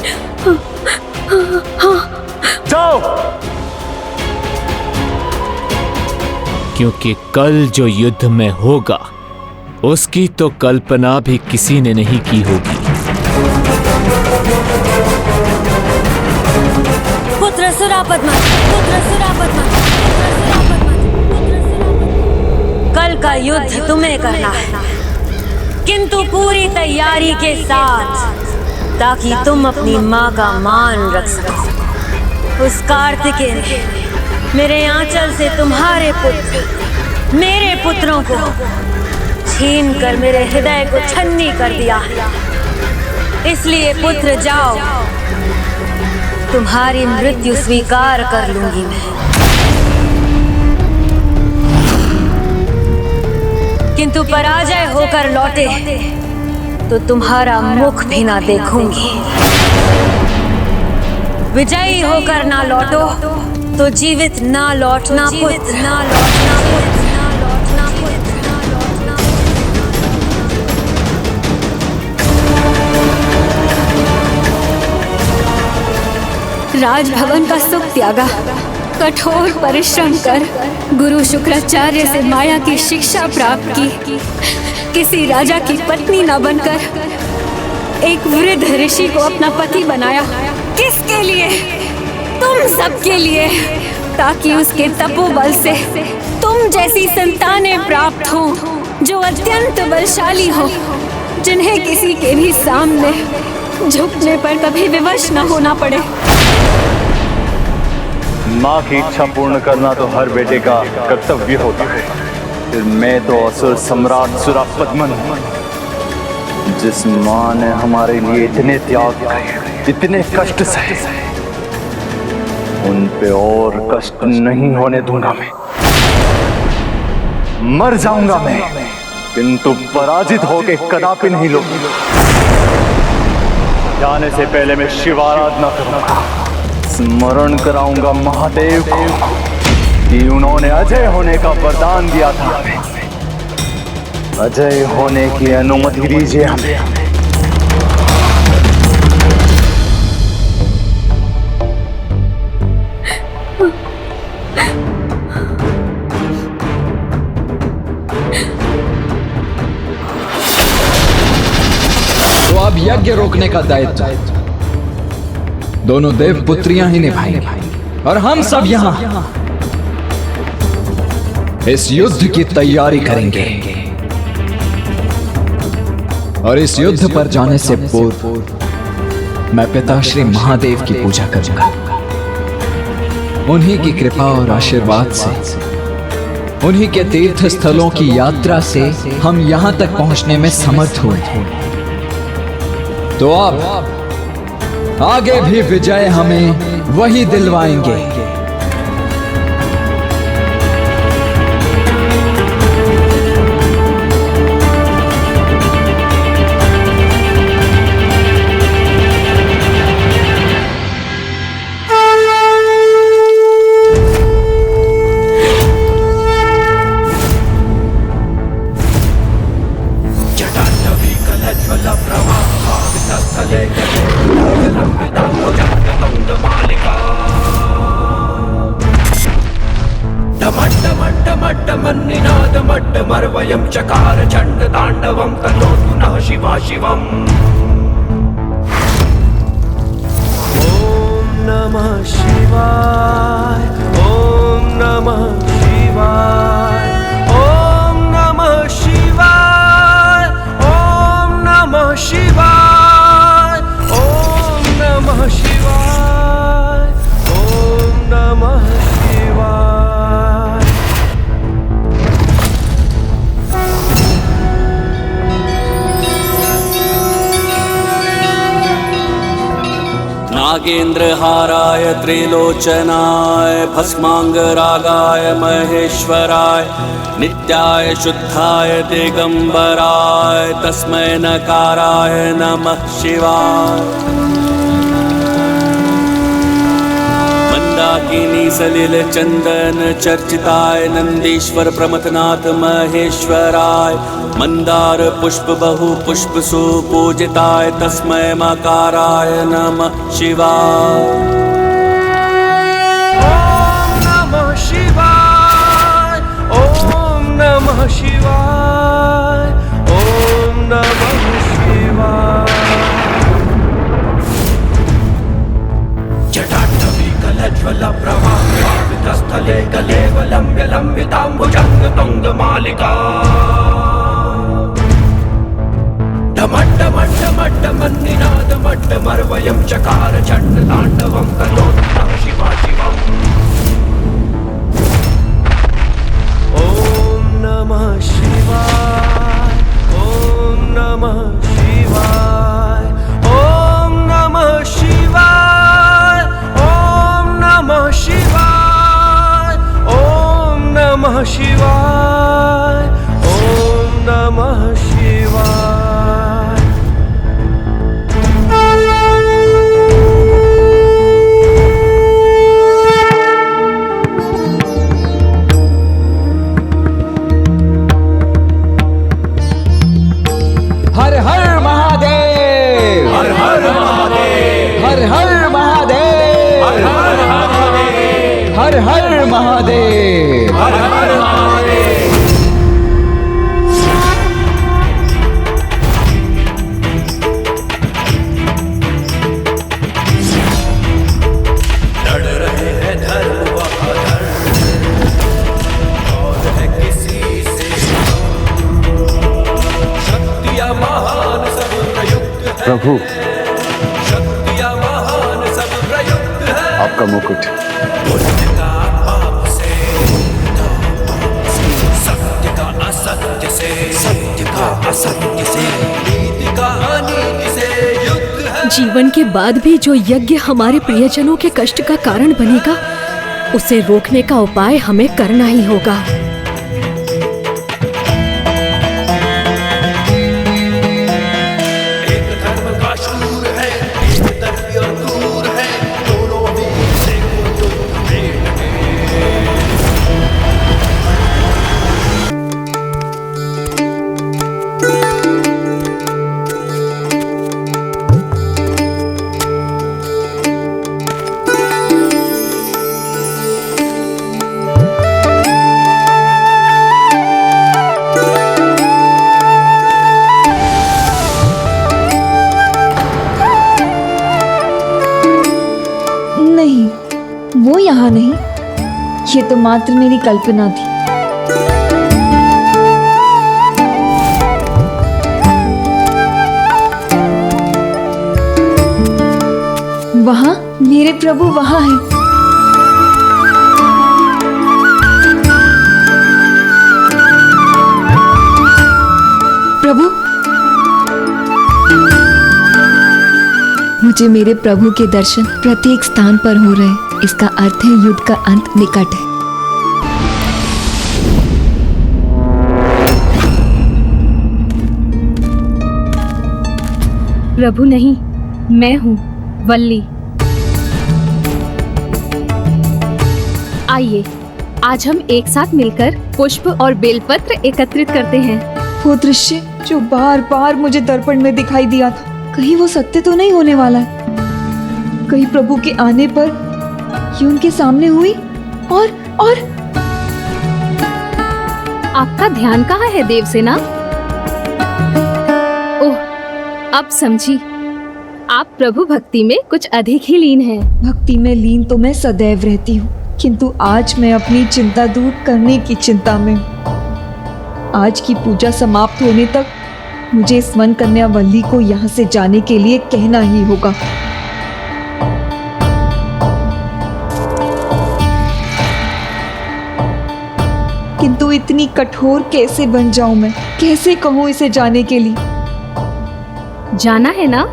जाओ। क्योंकि कल जो युद्ध में होगा उसकी तो कल्पना भी किसी ने नहीं की होगी। पुत्र सुरापद मत, पुत्र सुरापद मत, पुत्र सुरापद मत, पुत्र सुरापद मत। कल का युद्ध तुम्हें करना है, किंतु पूरी तैयारी के साथ, ताकि तुम अपनी माँ का मान रख सको। उस कार्तिकेय ने मेरे आंचल से तुम्हारे पुत्र, मेरे पुत्रों को छीन कर मेरे हृदय को छन्नी कर दिया है। इसलिए पुत्र जाओ, तुम्हारी मृत्यु स्वीकार कर लूंगी मैं, किंतु पराजय होकर लौटे तो तुम्हारा मुख भी ना देखूंगी। विजयी होकर ना लौटो तो जीवित ना लौटना पुत्र, ना लौटना पुत्र, ना लौटना पुत्र, ना लौटना पुत्र। राजभवन का सुख त्यागा, कठोर परिश्रम कर गुरु शुक्राचार्य से माया की शिक्षा प्राप्त की, किसी राजा की पत्नी न बनकर एक वृद्ध ऋषि को अपना पति बनाया। किसके लिए? तुम सबके लिए, ताकि उसके तपोबल से तुम जैसी संतानें प्राप्त हो जो अत्यंत बलशाली हो, जिन्हें किसी के भी सामने झुकने पर कभी विवश न होना पड़े। माँ की इच्छा पूर्ण करना तो हर बेटे का कर्तव्य होता है। फिर मैं तो असुर सम्राट सुरापद्मन हूँ। जिस माँ ने हमारे लिए इतने त्याग किए, इतने कष्ट सहे, उन पे और कष्ट नहीं होने दूंगा मैं। मर जाऊंगा मैं, किंतु पराजित होके कदापि नहीं लूंगा। जाने से पहले मैं शिव आराधना करूंगा, स्मरण कराऊंगा महादेव को कि उन्होंने अजय होने का वरदान दिया था। अजय होने की अनुमति दीजिए हमें। तो अब यज्ञ रोकने का दायित्व दोनों देव पुत्रियां ही निभाएंगी, और हम सब यहाँ इस युद्ध की तैयारी करेंगे। और इस युद्ध पर जाने से पूर्व मैं पिता श्री महादेव की पूजा करूंगा। उन्हीं की कृपा और आशीर्वाद से, उन्हीं के तीर्थ स्थलों की यात्रा से हम यहां तक पहुंचने में समर्थ हुए। तो अब आगे भी विजय हमें वही दिलवाएंगे। मर्वयं चकार चंड तांडवं तनोतु नः शिवा शिवम्। ओम नमः शिवाय, ओम नमः शिवाय, ओम नमः शिवाय, ओम नमः शिवाय, ओम नमः शिवाय, ओम नमः शिवाय। नागेन्द्रहाराय त्रिलोचनाय भस्मांगरागाय महेश्वराय नित्याय शुद्धाय दिगंबराय तस्मै नकाराय नमः शिवाय। मंदाकिनी सलिल चंदन चर्चिताय नंदीश्वर प्रमथनाथ महेश्वराय मंदार पुष्प बहु पुष्प सुपूजिताय तस्मै मकाराय नमः शिवाय। ओम नमः शिवाय, ओम नमः शिवाय, ओम नमः शिवाय। जटाटवी कलज्वल प्रवाहितस्थले गले लंब्य लंबिताम्बुजंग तुंग मालिका। मट्टमर्वयं चकार चण्डताण्डवं तनोतु शिवा शिवम् ॐ नमः शिवाय ॐ नमः शिवाय ॐ नमः शिवाय ॐ नमः शिवाय ॐ नमः शिवाय ॐ नमः शिवाय। हर हर महादेव, हर हर महादेव, हर हर महादेव, हर हर महादेव, हर हर महादेव, हर हर महादेव। लड़ रहे हैं धर्म व अधर्म और है किसी से शक्तियां महान सब प्रयुक्त है प्रभु, शक्तियां महान सब प्रयुक्त है आपका मुकुट। पुण्य का पाप से सत्य का असत्य से सत्य का असत्य से नीति का अनीति से युद्ध है। जीवन के बाद भी जो यज्ञ हमारे प्रियजनों के कष्ट का कारण बनेगा, उसे रोकने का उपाय हमें करना ही होगा। एक धर्म का शूर है, एक तरफी और क्रूर है, दोनों में से कोई भेद नहीं। नहीं, वो यहाँ नहीं। ये तो मात्र मेरी कल्पना थी। वहाँ मेरे प्रभु वहाँ हैं। प्रभु, मुझे मेरे प्रभु के दर्शन प्रत्येक स्थान पर हो रहे हैं। इसका अर्थ है युद्ध का अंत निकट है। प्रभु नहीं, मैं हूँ वल्ली। आइए, आज हम एक साथ मिलकर पुष्प और बेलपत्र एकत्रित करते हैं। वो दृश्य जो बार बार मुझे दर्पण में दिखाई दिया था, कहीं वो सत्य तो नहीं होने वाला है? कहीं प्रभु के आने पर ये उनके सामने हुई और आपका ध्यान कहाँ है देवसेना? ओह, अब समझी, आप प्रभु भक्ति में कुछ अधिक ही लीन हैं। भक्ति में लीन तो मैं सदैव रहती हूँ, किंतु आज मैं अपनी चिंता दूर करने की चिंता में हूँ। आज की पूजा समाप्त होने तक मुझे इस वन कन्या वल्ली को यहाँ से जाने के लिए कहना ही होगा। किंतु इतनी कठोर कैसे बन जाऊं मैं? कैसे कहूँ इसे जाने के लिए? जाना है ना?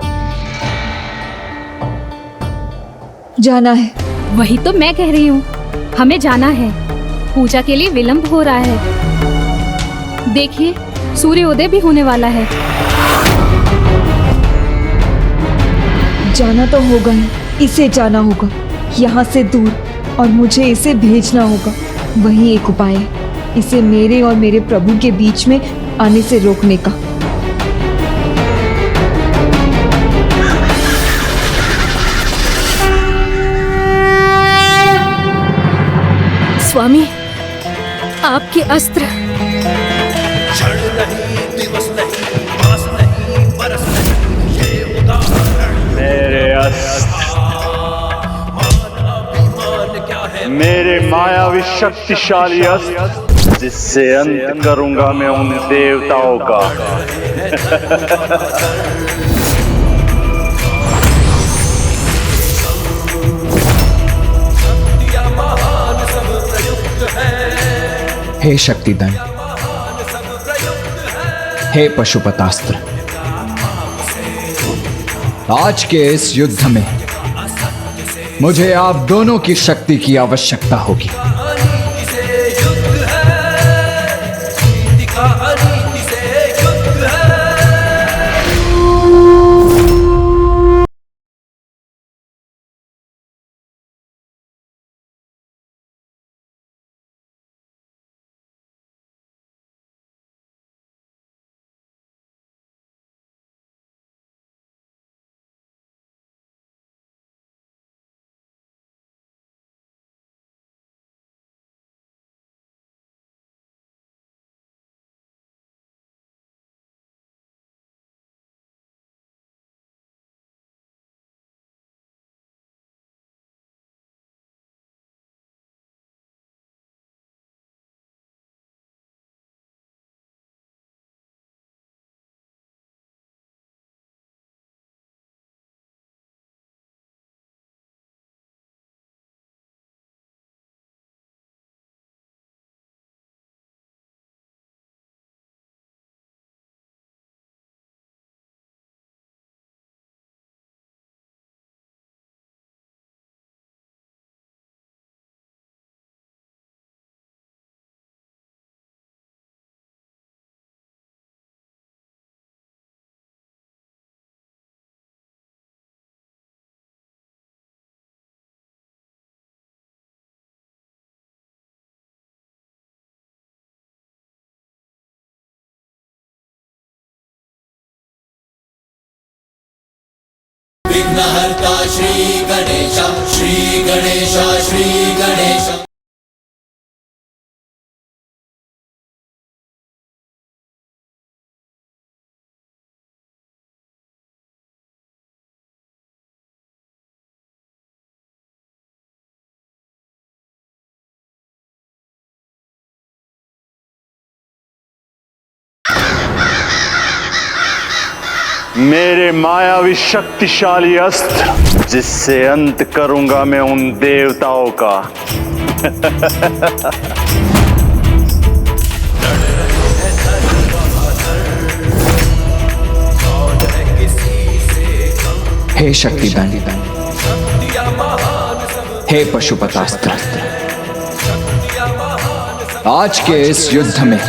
जाना है। वही तो मैं कह रही हूँ, हमें जाना है। पूजा के लिए विलंब हो रहा है। देखिए, सूर्योदय भी होने वाला है। जाना तो होगा ही, इसे जाना होगा यहाँ से दूर, और मुझे इसे भेजना होगा। वही एक उपाय है, इसे मेरे और मेरे प्रभु के बीच में आने से रोकने का। स्वामी, आपके अस्त्र। क्षण नहीं, दिवस नहीं, मास नहीं, बरस नहीं, ये उदाहरण। मेरे अस्त्र, मेरे मायावी शक्तिशाली अस्त्र, जिससे अंत करूंगा मैं उन देवताओं का हे शक्तिदंड, हे पशुपतास्त्र, आज के इस युद्ध में मुझे आप दोनों की शक्ति की आवश्यकता होगी। विघ्नहर्ता श्री गणेश, श्री गणेश, श्री गणेश। मेरे मायावी शक्तिशाली अस्त्र जिससे अंत करूंगा मैं उन देवताओं का। हे शक्तिदंड, हे पशुपतास्त्र, आज के इस युद्ध में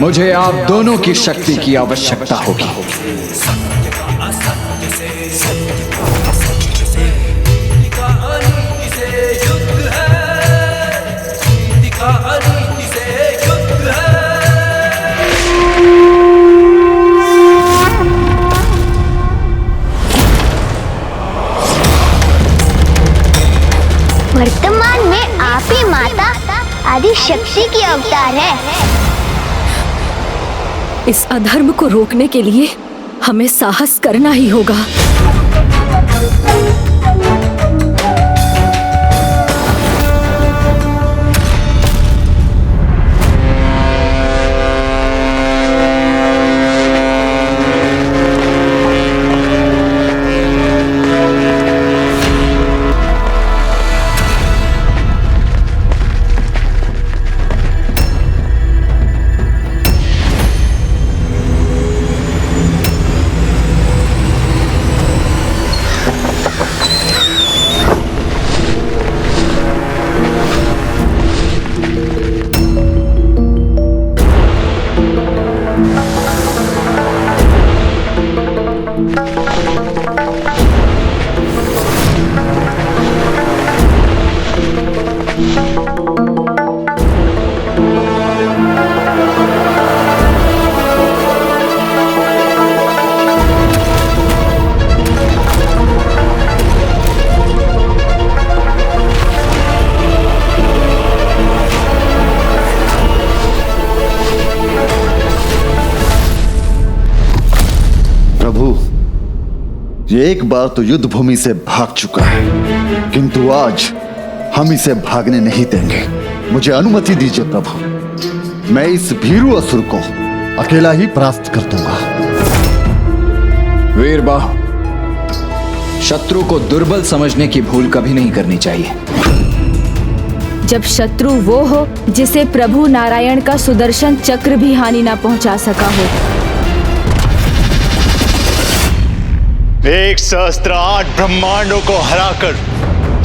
मुझे आप दोनों की शक्ति की आवश्यकता होगी। वर्तमान में आप ही माता आदि शक्ति की अवतार है। इस अधर्म को रोकने के लिए हमें साहस करना ही होगा। ये एक बार तो युद्ध भूमि से भाग चुका है, किंतु आज हम इसे भागने नहीं देंगे। मुझे अनुमति दीजिए प्रभु, मैं इस भीरू असुर को अकेला ही परास्त कर दूंगा। वीरबाहु, शत्रु को दुर्बल समझने की भूल कभी नहीं करनी चाहिए। जब शत्रु वो हो जिसे प्रभु नारायण का सुदर्शन चक्र भी हानि ना पहुंचा सका हो। 108 ब्रह्मांडों को हराकर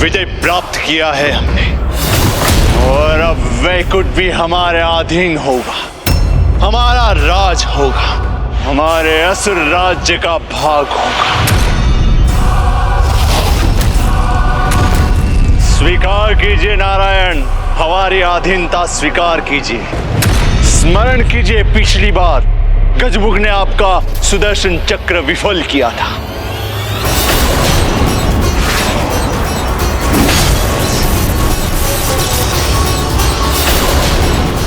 विजय प्राप्त किया है हमने, और अब वैकुंठ भी हमारे अधीन होगा, हमारा राज होगा, हमारे असुर राज्य का भाग होगा। स्वीकार कीजिए नारायण, हमारी अधीनता स्वीकार कीजिए। स्मरण कीजिए पिछली बार गजमुख ने आपका सुदर्शन चक्र विफल किया था।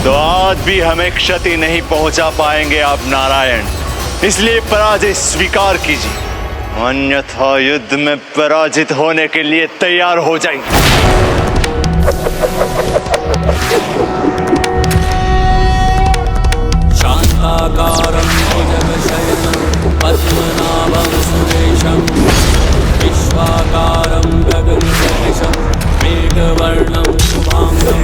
तो आज भी हमें क्षति नहीं पहुंचा पाएंगे आप नारायण, इसलिए पराजय स्वीकार कीजिए, अन्यथा युद्ध में पराजित होने के लिए तैयार हो जाइए। शांताकारं भुजगशयनं पद्मनाभं सुरेशं विश्वाकारं गगनसदृशं मेघवर्णं शुभांगं।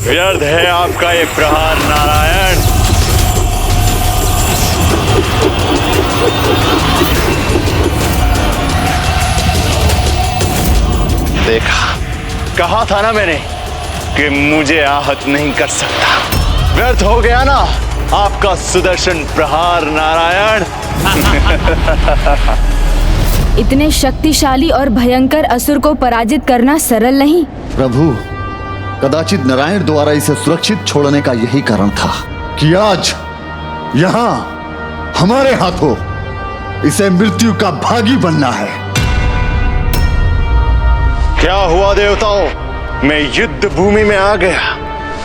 व्यर्थ है आपका ये प्रहार नारायण। देखा, कहा था ना मैंने कि मुझे आहत नहीं कर सकता। व्यर्थ हो गया ना आपका सुदर्शन प्रहार नारायण। इतने शक्तिशाली और भयंकर असुर को पराजित करना सरल नहीं। प्रभु, कदाचित नारायण द्वारा इसे सुरक्षित छोड़ने का यही कारण था कि आज यहाँ हमारे हाथों इसे मृत्यु का भागी बनना है। क्या हुआ देवताओं, मैं युद्ध भूमि में आ गया,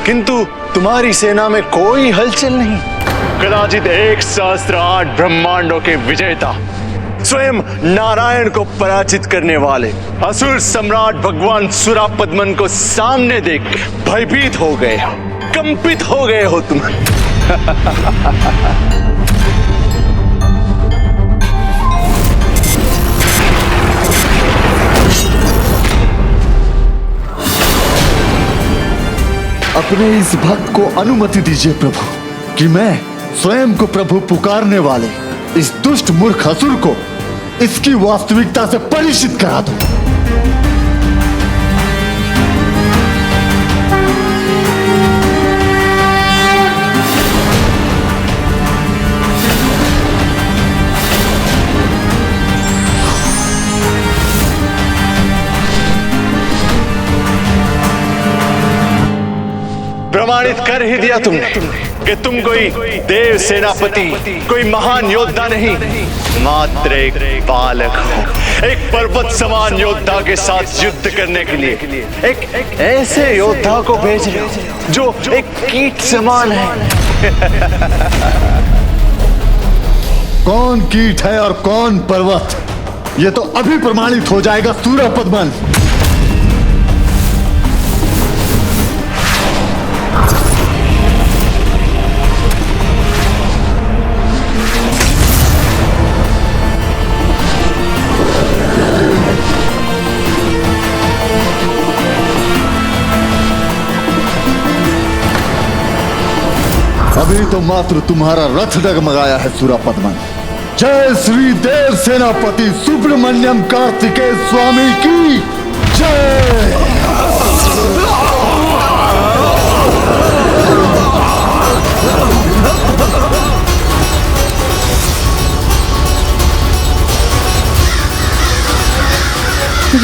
किंतु तुम्हारी सेना में कोई हलचल नहीं। कदाचित 108 ब्रह्मांडों के विजेता, स्वयं नारायण को पराजित करने वाले असुर सम्राट भगवान सुरापद्मन को सामने देख भयभीत हो गए हो, कंपित हो गए हो तुम। अपने इस भक्त को अनुमति दीजिए प्रभु कि मैं स्वयं को प्रभु पुकारने वाले इस दुष्ट मूर्ख असुर को इसकी वास्तविकता से परिचित करा दूं। प्रमाणित कर ही दिया तुमने कि तुम कोई देव सेनापति, कोई महान योद्धा नहीं, मात्र एक बालक हो, एक पर्वत समान योद्धा के साथ युद्ध करने के लिए एक ऐसे योद्धा को भेज रहे हो जो एक कीट समान है। कौन कीट है और कौन पर्वत, ये तो अभी प्रमाणित हो जाएगा सूरपद्मन। अभी तो मात्र तुम्हारा रथ डगमगाया है सूरपद्मन। जय श्री देव सेनापति सुब्रमण्यम कार्तिकेय स्वामी की जय।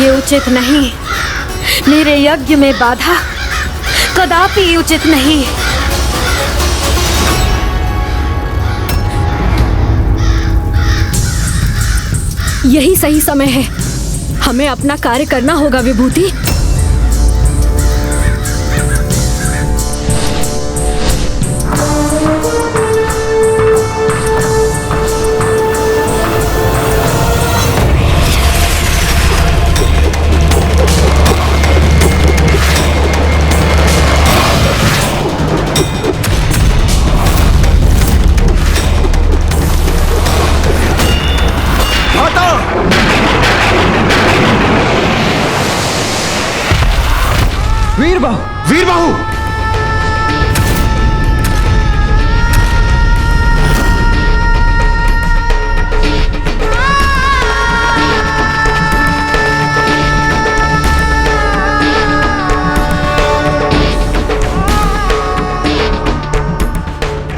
ये उचित नहीं, मेरे यज्ञ में बाधा कदापि उचित नहीं। यही सही समय है, हमें अपना कार्य करना होगा विभूति। वीरबाहु!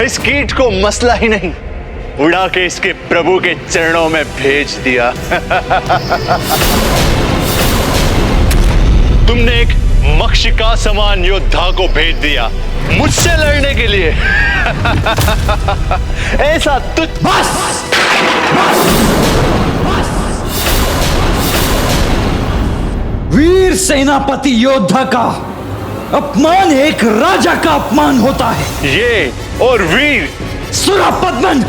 इस कीट को मसला ही नहीं, उड़ा के इसके प्रभु के चरणों में भेज दिया। तुमने एक मक्षिका समान योद्धा को भेज दिया मुझसे लड़ने के लिए। ऐसा तुझ वीर सेनापति योद्धा का अपमान एक राजा का अपमान होता है। ये और वीर सुरापद्मन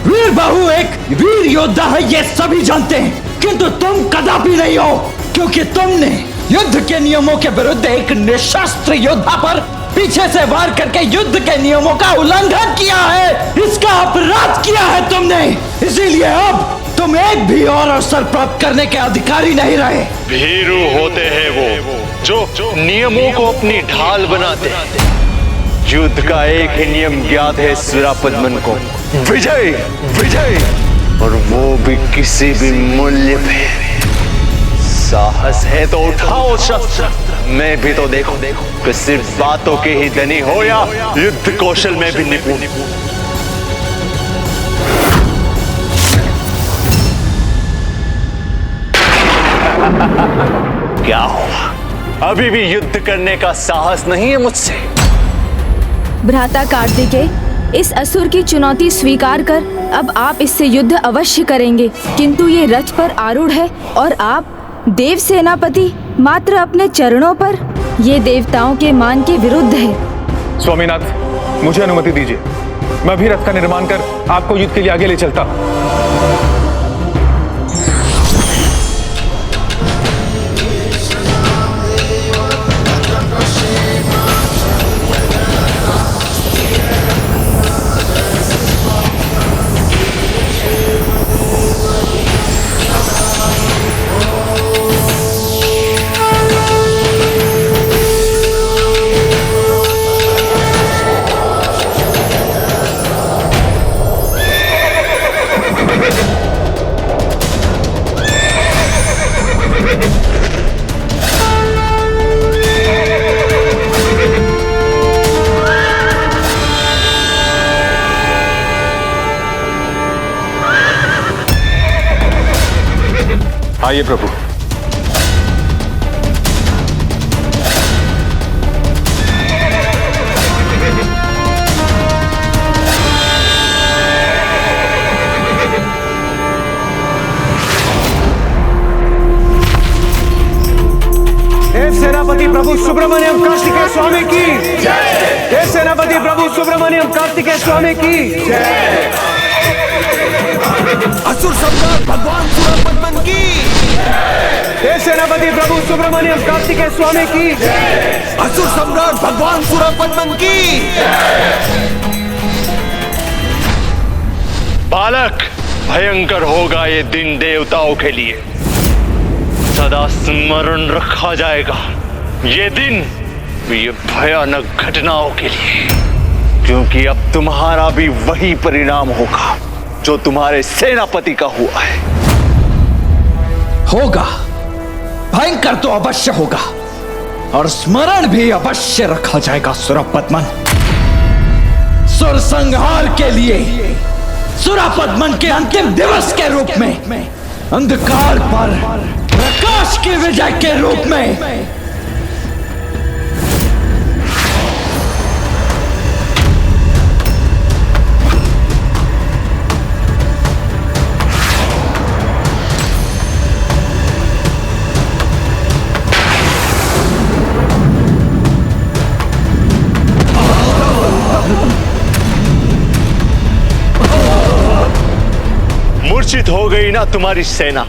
वीरबाहु एक वीर योद्धा है, ये सभी जानते हैं, किंतु तुम कदापि नहीं हो, क्योंकि तुमने युद्ध के नियमों के विरुद्ध एक निशस्त्र योद्धा पर पीछे से वार करके युद्ध के नियमों का उल्लंघन किया है, इसका अपराध किया है तुमने। इसीलिए अब तुम एक भी और अवसर प्राप्त करने के अधिकारी नहीं रहे। भीरू होते हैं वो जो नियमों को अपनी ढाल बनाते हैं। युद्ध का एक ही नियम ज्ञात है सुरापद्मन को, विजय विजय, और वो भी किसी भी मूल्य पे। साहस है तो उठाओ शस्त्र, मैं भी तो देखो कि सिर्फ बातों के ही धनी हो या युद्ध कौशल में भी निपुण। क्या हुआ, अभी भी युद्ध करने का साहस नहीं है मुझसे? भ्राता कार्तिकेय, इस असुर की चुनौती स्वीकार कर अब आप इससे युद्ध अवश्य करेंगे, किंतु ये रथ पर आरूढ़ है और आप देव सेनापति मात्र अपने चरणों पर, ये देवताओं के मान के विरुद्ध है। स्वामीनाथ, मुझे अनुमति दीजिए, मैं भी रथ का निर्माण कर आपको युद्ध के लिए आगे ले चलता। आइए प्रभु। देव सेनापति प्रभु सुब्रमण्यम कार्तिकेय स्वामी की जय। देव सेनापति प्रभु सुब्रमण्यम कार्तिकेय स्वामी की जय। असुर सम्राट भगवान सुरापद्मन की जय। सेनापति प्रभु सुब्रमण्यम कार्तिकेय स्वामी की जय। असुर सम्राट भगवान सुरापद्मन की जय। बालक, भयंकर होगा ये दिन देवताओं के लिए, सदा स्मरण रखा जाएगा ये दिन, ये भयानक घटनाओं के लिए, क्योंकि अब तुम्हारा भी वही परिणाम होगा जो तुम्हारे सेनापति का हुआ है। होगा, भयंकर तो अवश्य होगा, और स्मरण भी अवश्य रखा जाएगा सुरापद्मन। सुर संहार के लिए सुरापद्मन के अंतिम दिवस के रूप में, अंधकार पर प्रकाश की विजय के रूप में। मूर्छित हो गई ना तुम्हारी सेना?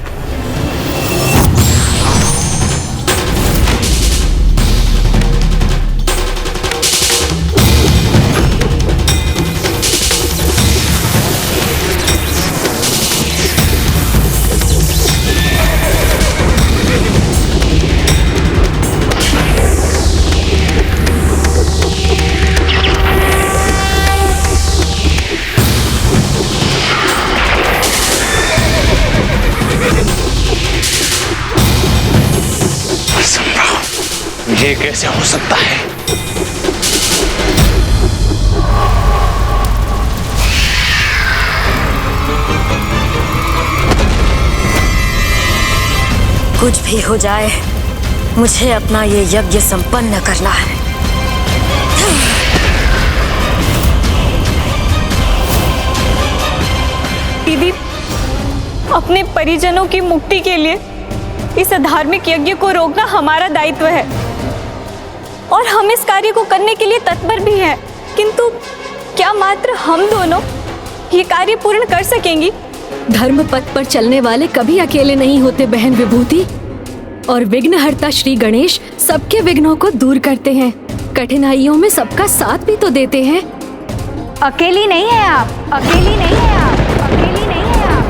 ये कैसे हो सकता है? कुछ भी हो जाए, मुझे अपना ये यज्ञ संपन्न करना है। दीदी, अपने परिजनों की मुक्ति के लिए इस अधार्मिक यज्ञ को रोकना हमारा दायित्व है और हम इस कार्य को करने के लिए तत्पर भी हैं। किंतु क्या मात्र हम दोनों ये कार्य पूर्ण कर सकेंगी? धर्म पथ पर चलने वाले कभी अकेले नहीं होते बहन विभूति, और विघ्नहर्ता श्री गणेश सबके विघ्नों को दूर करते हैं। कठिनाइयों में सबका साथ भी तो देते हैं। अकेली नहीं है आप, अकेली नहीं है आप, अकेली नहीं है आप।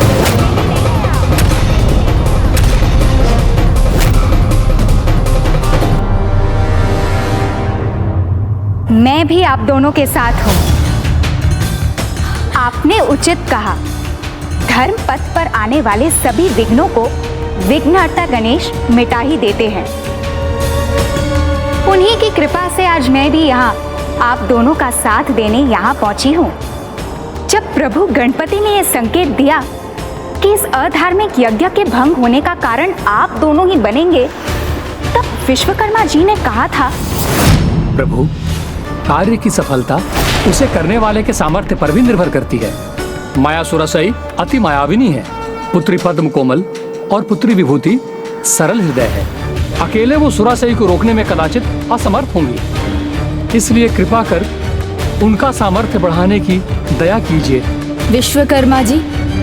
मैं भी आप दोनों के साथ हूँ। आपने उचित कहा, धर्म पथ पर आने वाले सभी विघ्नों को विघ्नहर्ता गणेश मिटा ही देते हैं। उन्हीं की कृपा से आज मैं भी यहाँ आप दोनों का साथ देने यहाँ पहुंची हूँ। जब प्रभु गणपति ने यह संकेत दिया कि इस अधार्मिक यज्ञ के भंग होने का कारण आप दोनों ही बनेंगे, तब विश्वकर्मा जी ने कहा था, प्रभु, कार्य की सफलता उसे करने वाले के सामर्थ्य पर भी निर्भर करती है। मायासुरसई अति मायाविनी है, पुत्री पद्म कोमल और पुत्री विभूति सरल हृदय है। अकेले वो सुरासई को रोकने में कदाचित असमर्थ होंगी, इसलिए कृपा कर उनका सामर्थ्य बढ़ाने की दया कीजिए। विश्वकर्मा जी,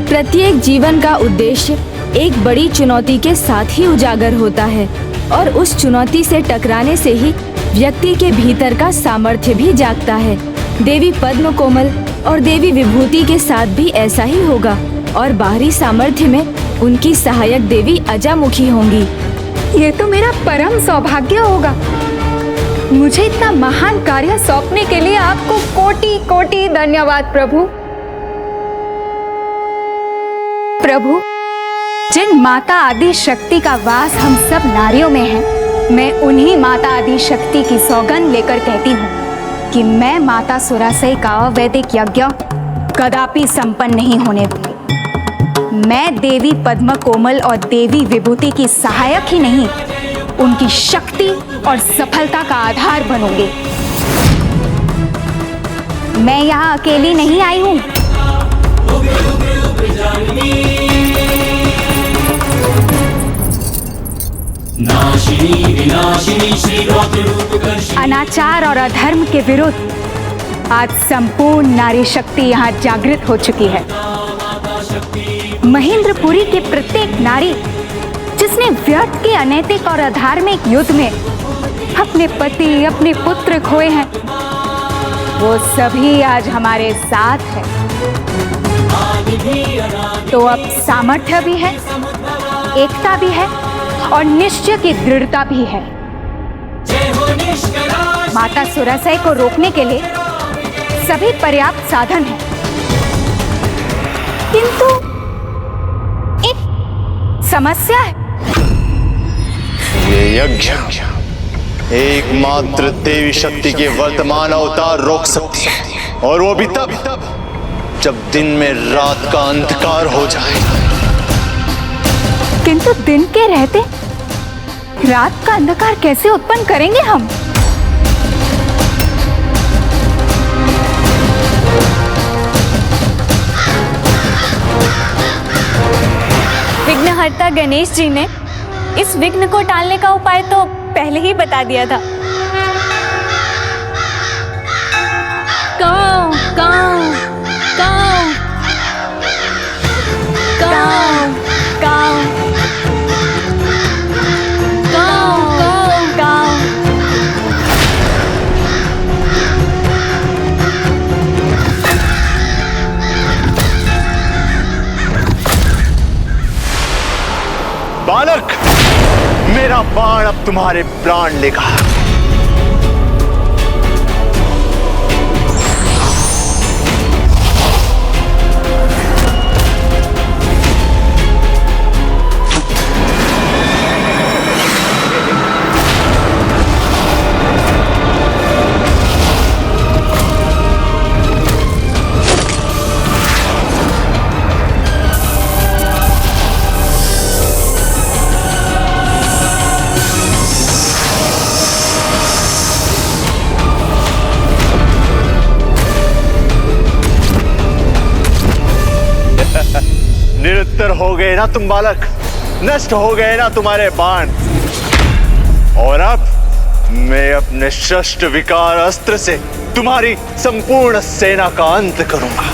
प्रत्येक जीवन का उद्देश्य एक बड़ी चुनौती के साथ ही उजागर होता है और उस चुनौती से टकराने से ही व्यक्ति के भीतर का सामर्थ्य भी जागता है। देवी पद्म कोमल और देवी विभूति के साथ भी ऐसा ही होगा और बाहरी सामर्थ्य में उनकी सहायक देवी अजामुखी होंगी। ये तो मेरा परम सौभाग्य होगा। मुझे इतना महान कार्य सौंपने के लिए आपको कोटि कोटि धन्यवाद प्रभु। प्रभु, जिन माता आदि शक्ति का वास हम सब नारियों में है, मैं उन्हीं माता आदि शक्ति की सौगंध लेकर कहती हूँ कि मैं माता सुरासई का अवैदिक यज्ञ कदापि संपन्न नहीं होने दूंगी। मैं देवी पद्म कोमल और देवी विभूति की सहायक ही नहीं, उनकी शक्ति और सफलता का आधार बनूंगी। मैं यहाँ अकेली नहीं आई हूँ। अनाचार और अधर्म के विरुद्ध आज संपूर्ण नारी शक्ति यहाँ जागृत हो चुकी है। महेंद्रपुरी के प्रत्येक नारी जिसने व्यर्थ के अनैतिक और अधार्मिक युद्ध में अपने पति, अपने पुत्र खोए हैं, वो सभी आज हमारे साथ है। तो अब सामर्थ्य भी है, एकता भी है और निश्चय की दृढ़ता भी है। माता सुरासई को रोकने के लिए सभी पर्याप्त साधन हैं, किंतु एक समस्या है। ये यज्ञ एकमात्र देवी शक्ति के वर्तमान अवतार रोक सकती है, और वो भी तब जब दिन में रात का अंधकार हो जाए। किंतु दिन के रहते रात का अंधकार कैसे उत्पन्न करेंगे हम? विघ्नहर्ता गणेश जी ने इस विघ्न को टालने का उपाय तो पहले ही बता दिया था। काऊ, काऊ, काऊ, काऊ, काऊ, काऊ, काऊ, काऊ। बालक, मेरा बाण अब तुम्हारे प्राण लेगा। निरुत्तर हो गए ना तुम बालक, नष्ट हो गए ना तुम्हारे बाण। और अब मैं अपने श्रेष्ठ विकार अस्त्र से तुम्हारी संपूर्ण सेना का अंत करूंगा।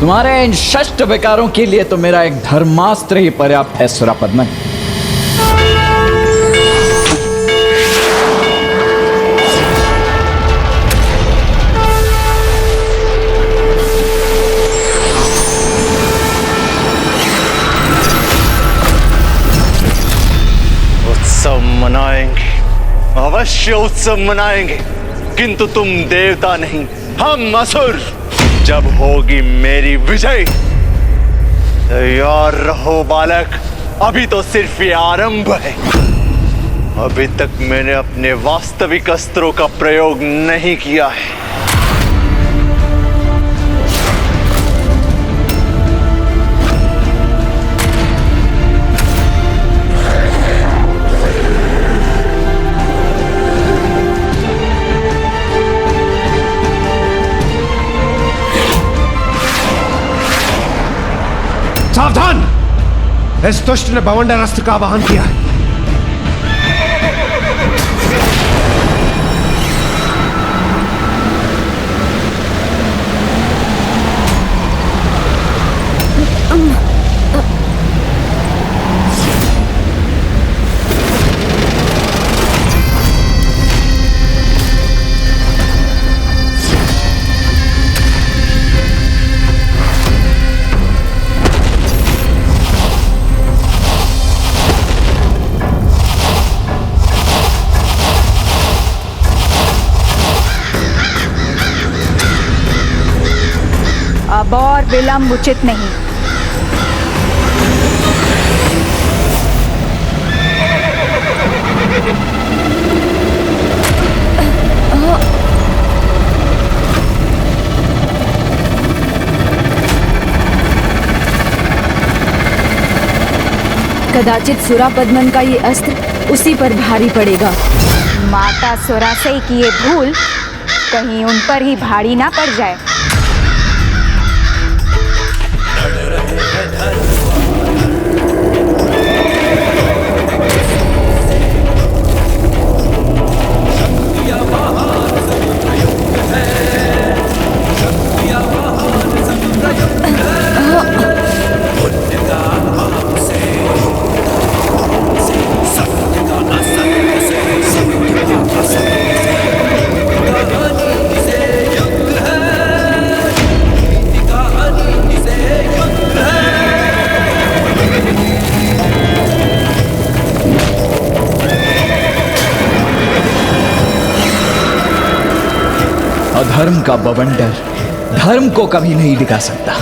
तुम्हारे इन शस्त्र विकारों के लिए तो मेरा एक धर्मास्त्र ही पर्याप्त है सुरापद्मन। उत्सव मनाएंगे, अवश्य उत्सव मनाएंगे, किंतु तुम देवता नहीं, हम असुर। जब होगी मेरी विजय, तैयार रहो बालक, अभी तो सिर्फ ये आरंभ है। अभी तक मैंने अपने वास्तविक अस्त्रों का प्रयोग नहीं किया है। सावधान! इस दुष्ट ने बवंडर अस्त्र का आवाहन किया है। अब और विलंब उचित नहीं। कदाचित सुरापद्मन का ये अस्त्र उसी पर भारी पड़ेगा। माता सुरासई की ये भूल कहीं उन पर ही भारी ना पड़ जाए। अधर्म का बवंडर धर्म को कभी नहीं डिगा सकता।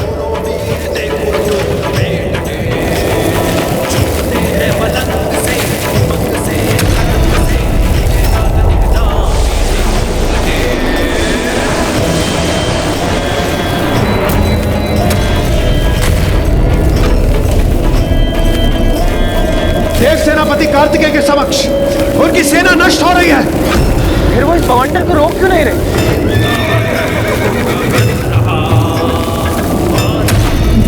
देव सेनापति कार्तिकेय के समक्ष उनकी सेना नष्ट हो रही है, फिर वो इस बवंडर को रोक क्यों नहीं रहे?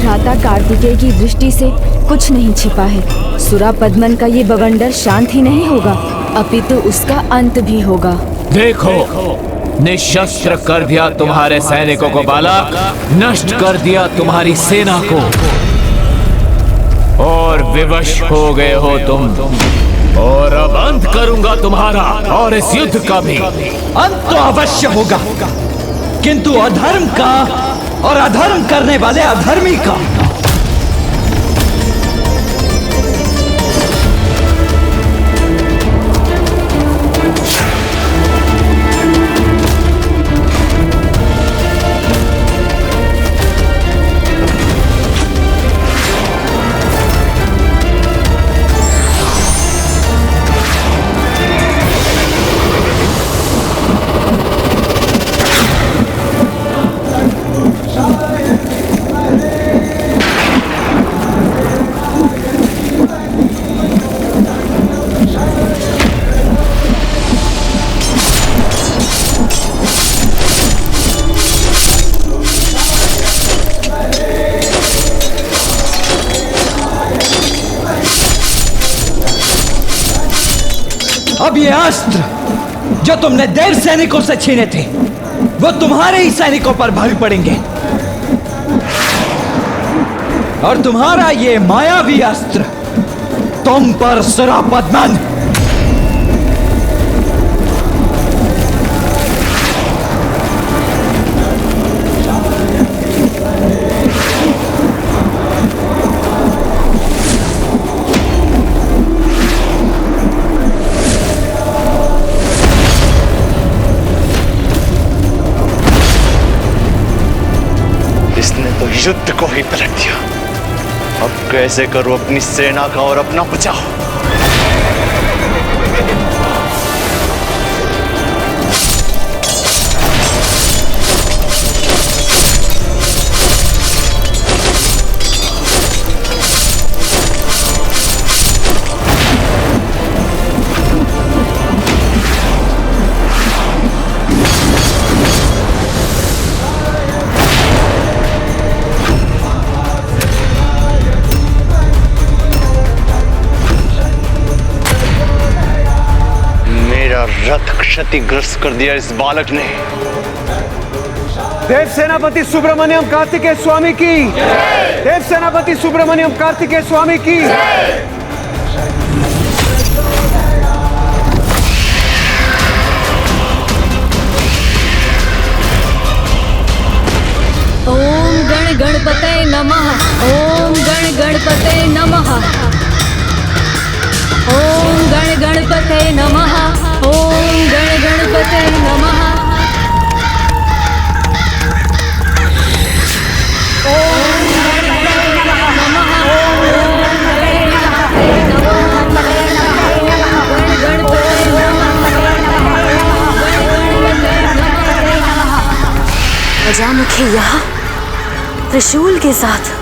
भ्राता कार्तिकेय की दृष्टि से कुछ नहीं छिपा है। सुरापद्मन का ये बवंडर शांत ही नहीं होगा, अपितु उसका अंत भी होगा। देखो, निशस्त्र कर दिया तुम्हारे सैनिकों को बालक, नष्ट कर दिया तुम्हारी सेना को, और विवश हो गए हो तुम। और अब अंत करूंगा तुम्हारा और इस युद्ध का भी। अंत तो अवश्य होगा, किंतु अधर्म का और अधर्म करने वाले अधर्मी का। अब ये अस्त्र जो तुमने देव सैनिकों से छीने थे वो तुम्हारे ही सैनिकों पर भारी पड़ेंगे और तुम्हारा ये मायावी अस्त्र तुम पर सुरापद्मन। इसने तो युद्ध को ही पलट दिया। अब कैसे करूं अपनी सेना का और अपना बचाव? रथ क्षतिग्रस्त कर दिया इस बालक ने। देव सेनापति सुब्रमण्यम कार्तिकेय स्वामी की, देव सेनापति सुब्रमण्यम कार्तिकेय स्वामी की। ओम गण गणपते नमः। ओम गण गणपते नमः। ओम गण गणपते नमः। ओम गण गणपते नमः। ओम गण गणपते नमः। गजामुखी यहाँ त्रिशूल के साथ।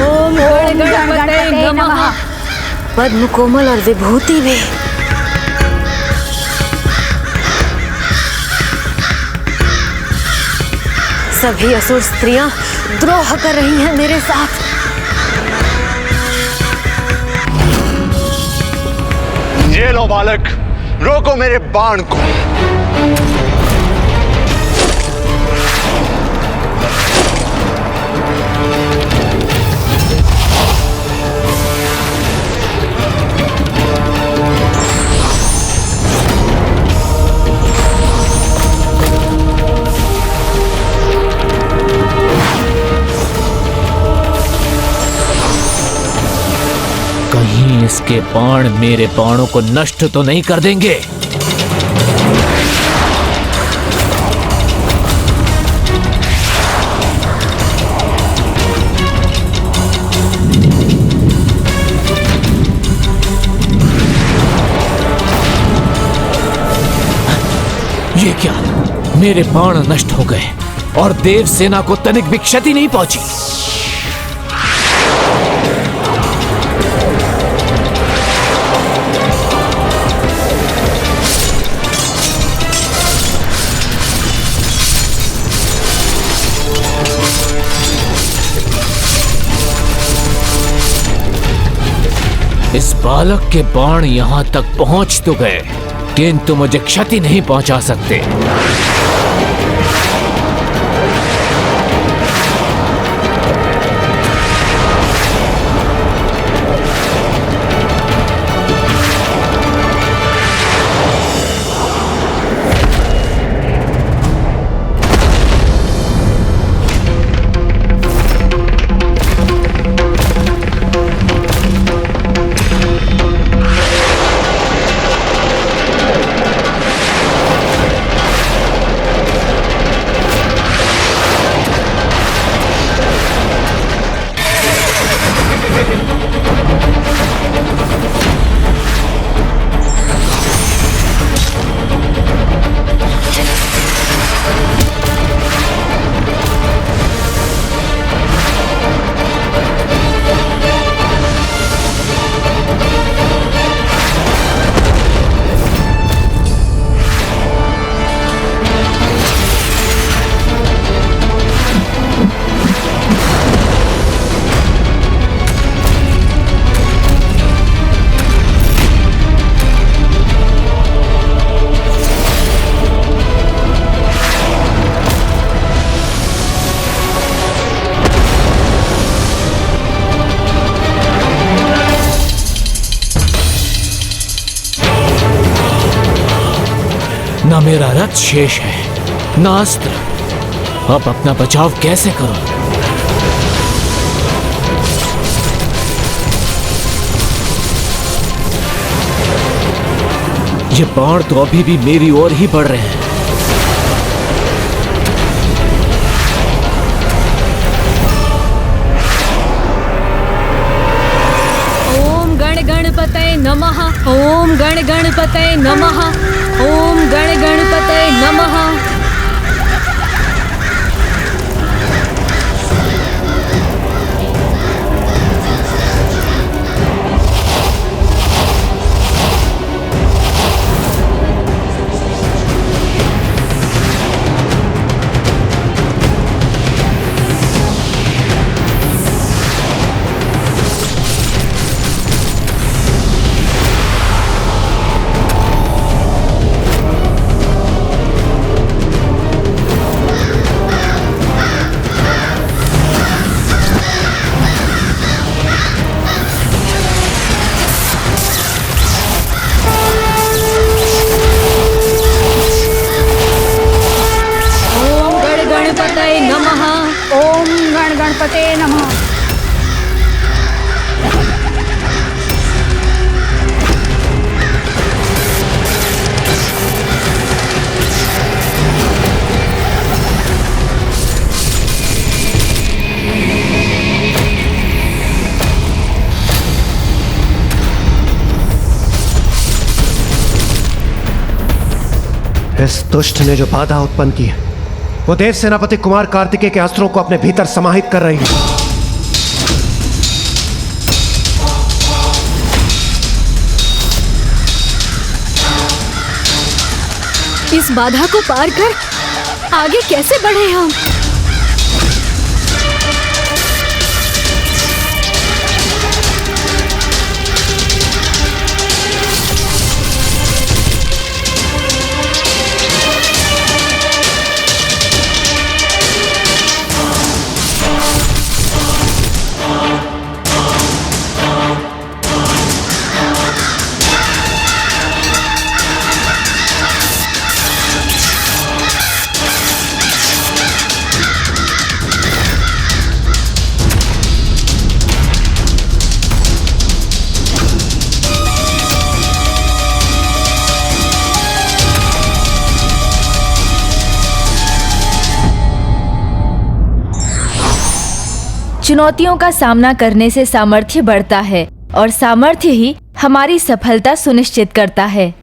ओम गण गणपते नमः। पद्म कोमल और विभूति भी। सभी असुर स्त्रियां द्रोह कर रही हैं मेरे साथ। ये लो बालक, रोको मेरे बाण को। कहीं इसके बाण मेरे बाणों को नष्ट तो नहीं कर देंगे। ये क्या, मेरे बाण नष्ट हो गए और देव सेना को तनिक भी क्षति नहीं पहुंची। इस बालक के बाण यहां तक पहुंच तो गए किंतु मुझे क्षति नहीं पहुंचा सकते। ना मेरा रथ शेष है, ना अस्त्र। अब अपना बचाव कैसे करूं? ये बाण तो अभी भी मेरी ओर ही बढ़ रहे हैं। ओम गण गणपतये नमः। ओम गण गणपतये नमः। ओम गण गणपतये नमः। ओम गण गणपतये नमः। इस दुष्ट ने जो बाधा उत्पन्न की है वो देव सेनापति कुमार कार्तिकेय के अस्त्रों को अपने भीतर समाहित कर रही है। इस बाधा को पार कर आगे कैसे बढ़े हम? चुनौतियों का सामना करने से सामर्थ्य बढ़ता है और सामर्थ्य ही हमारी सफलता सुनिश्चित करता है।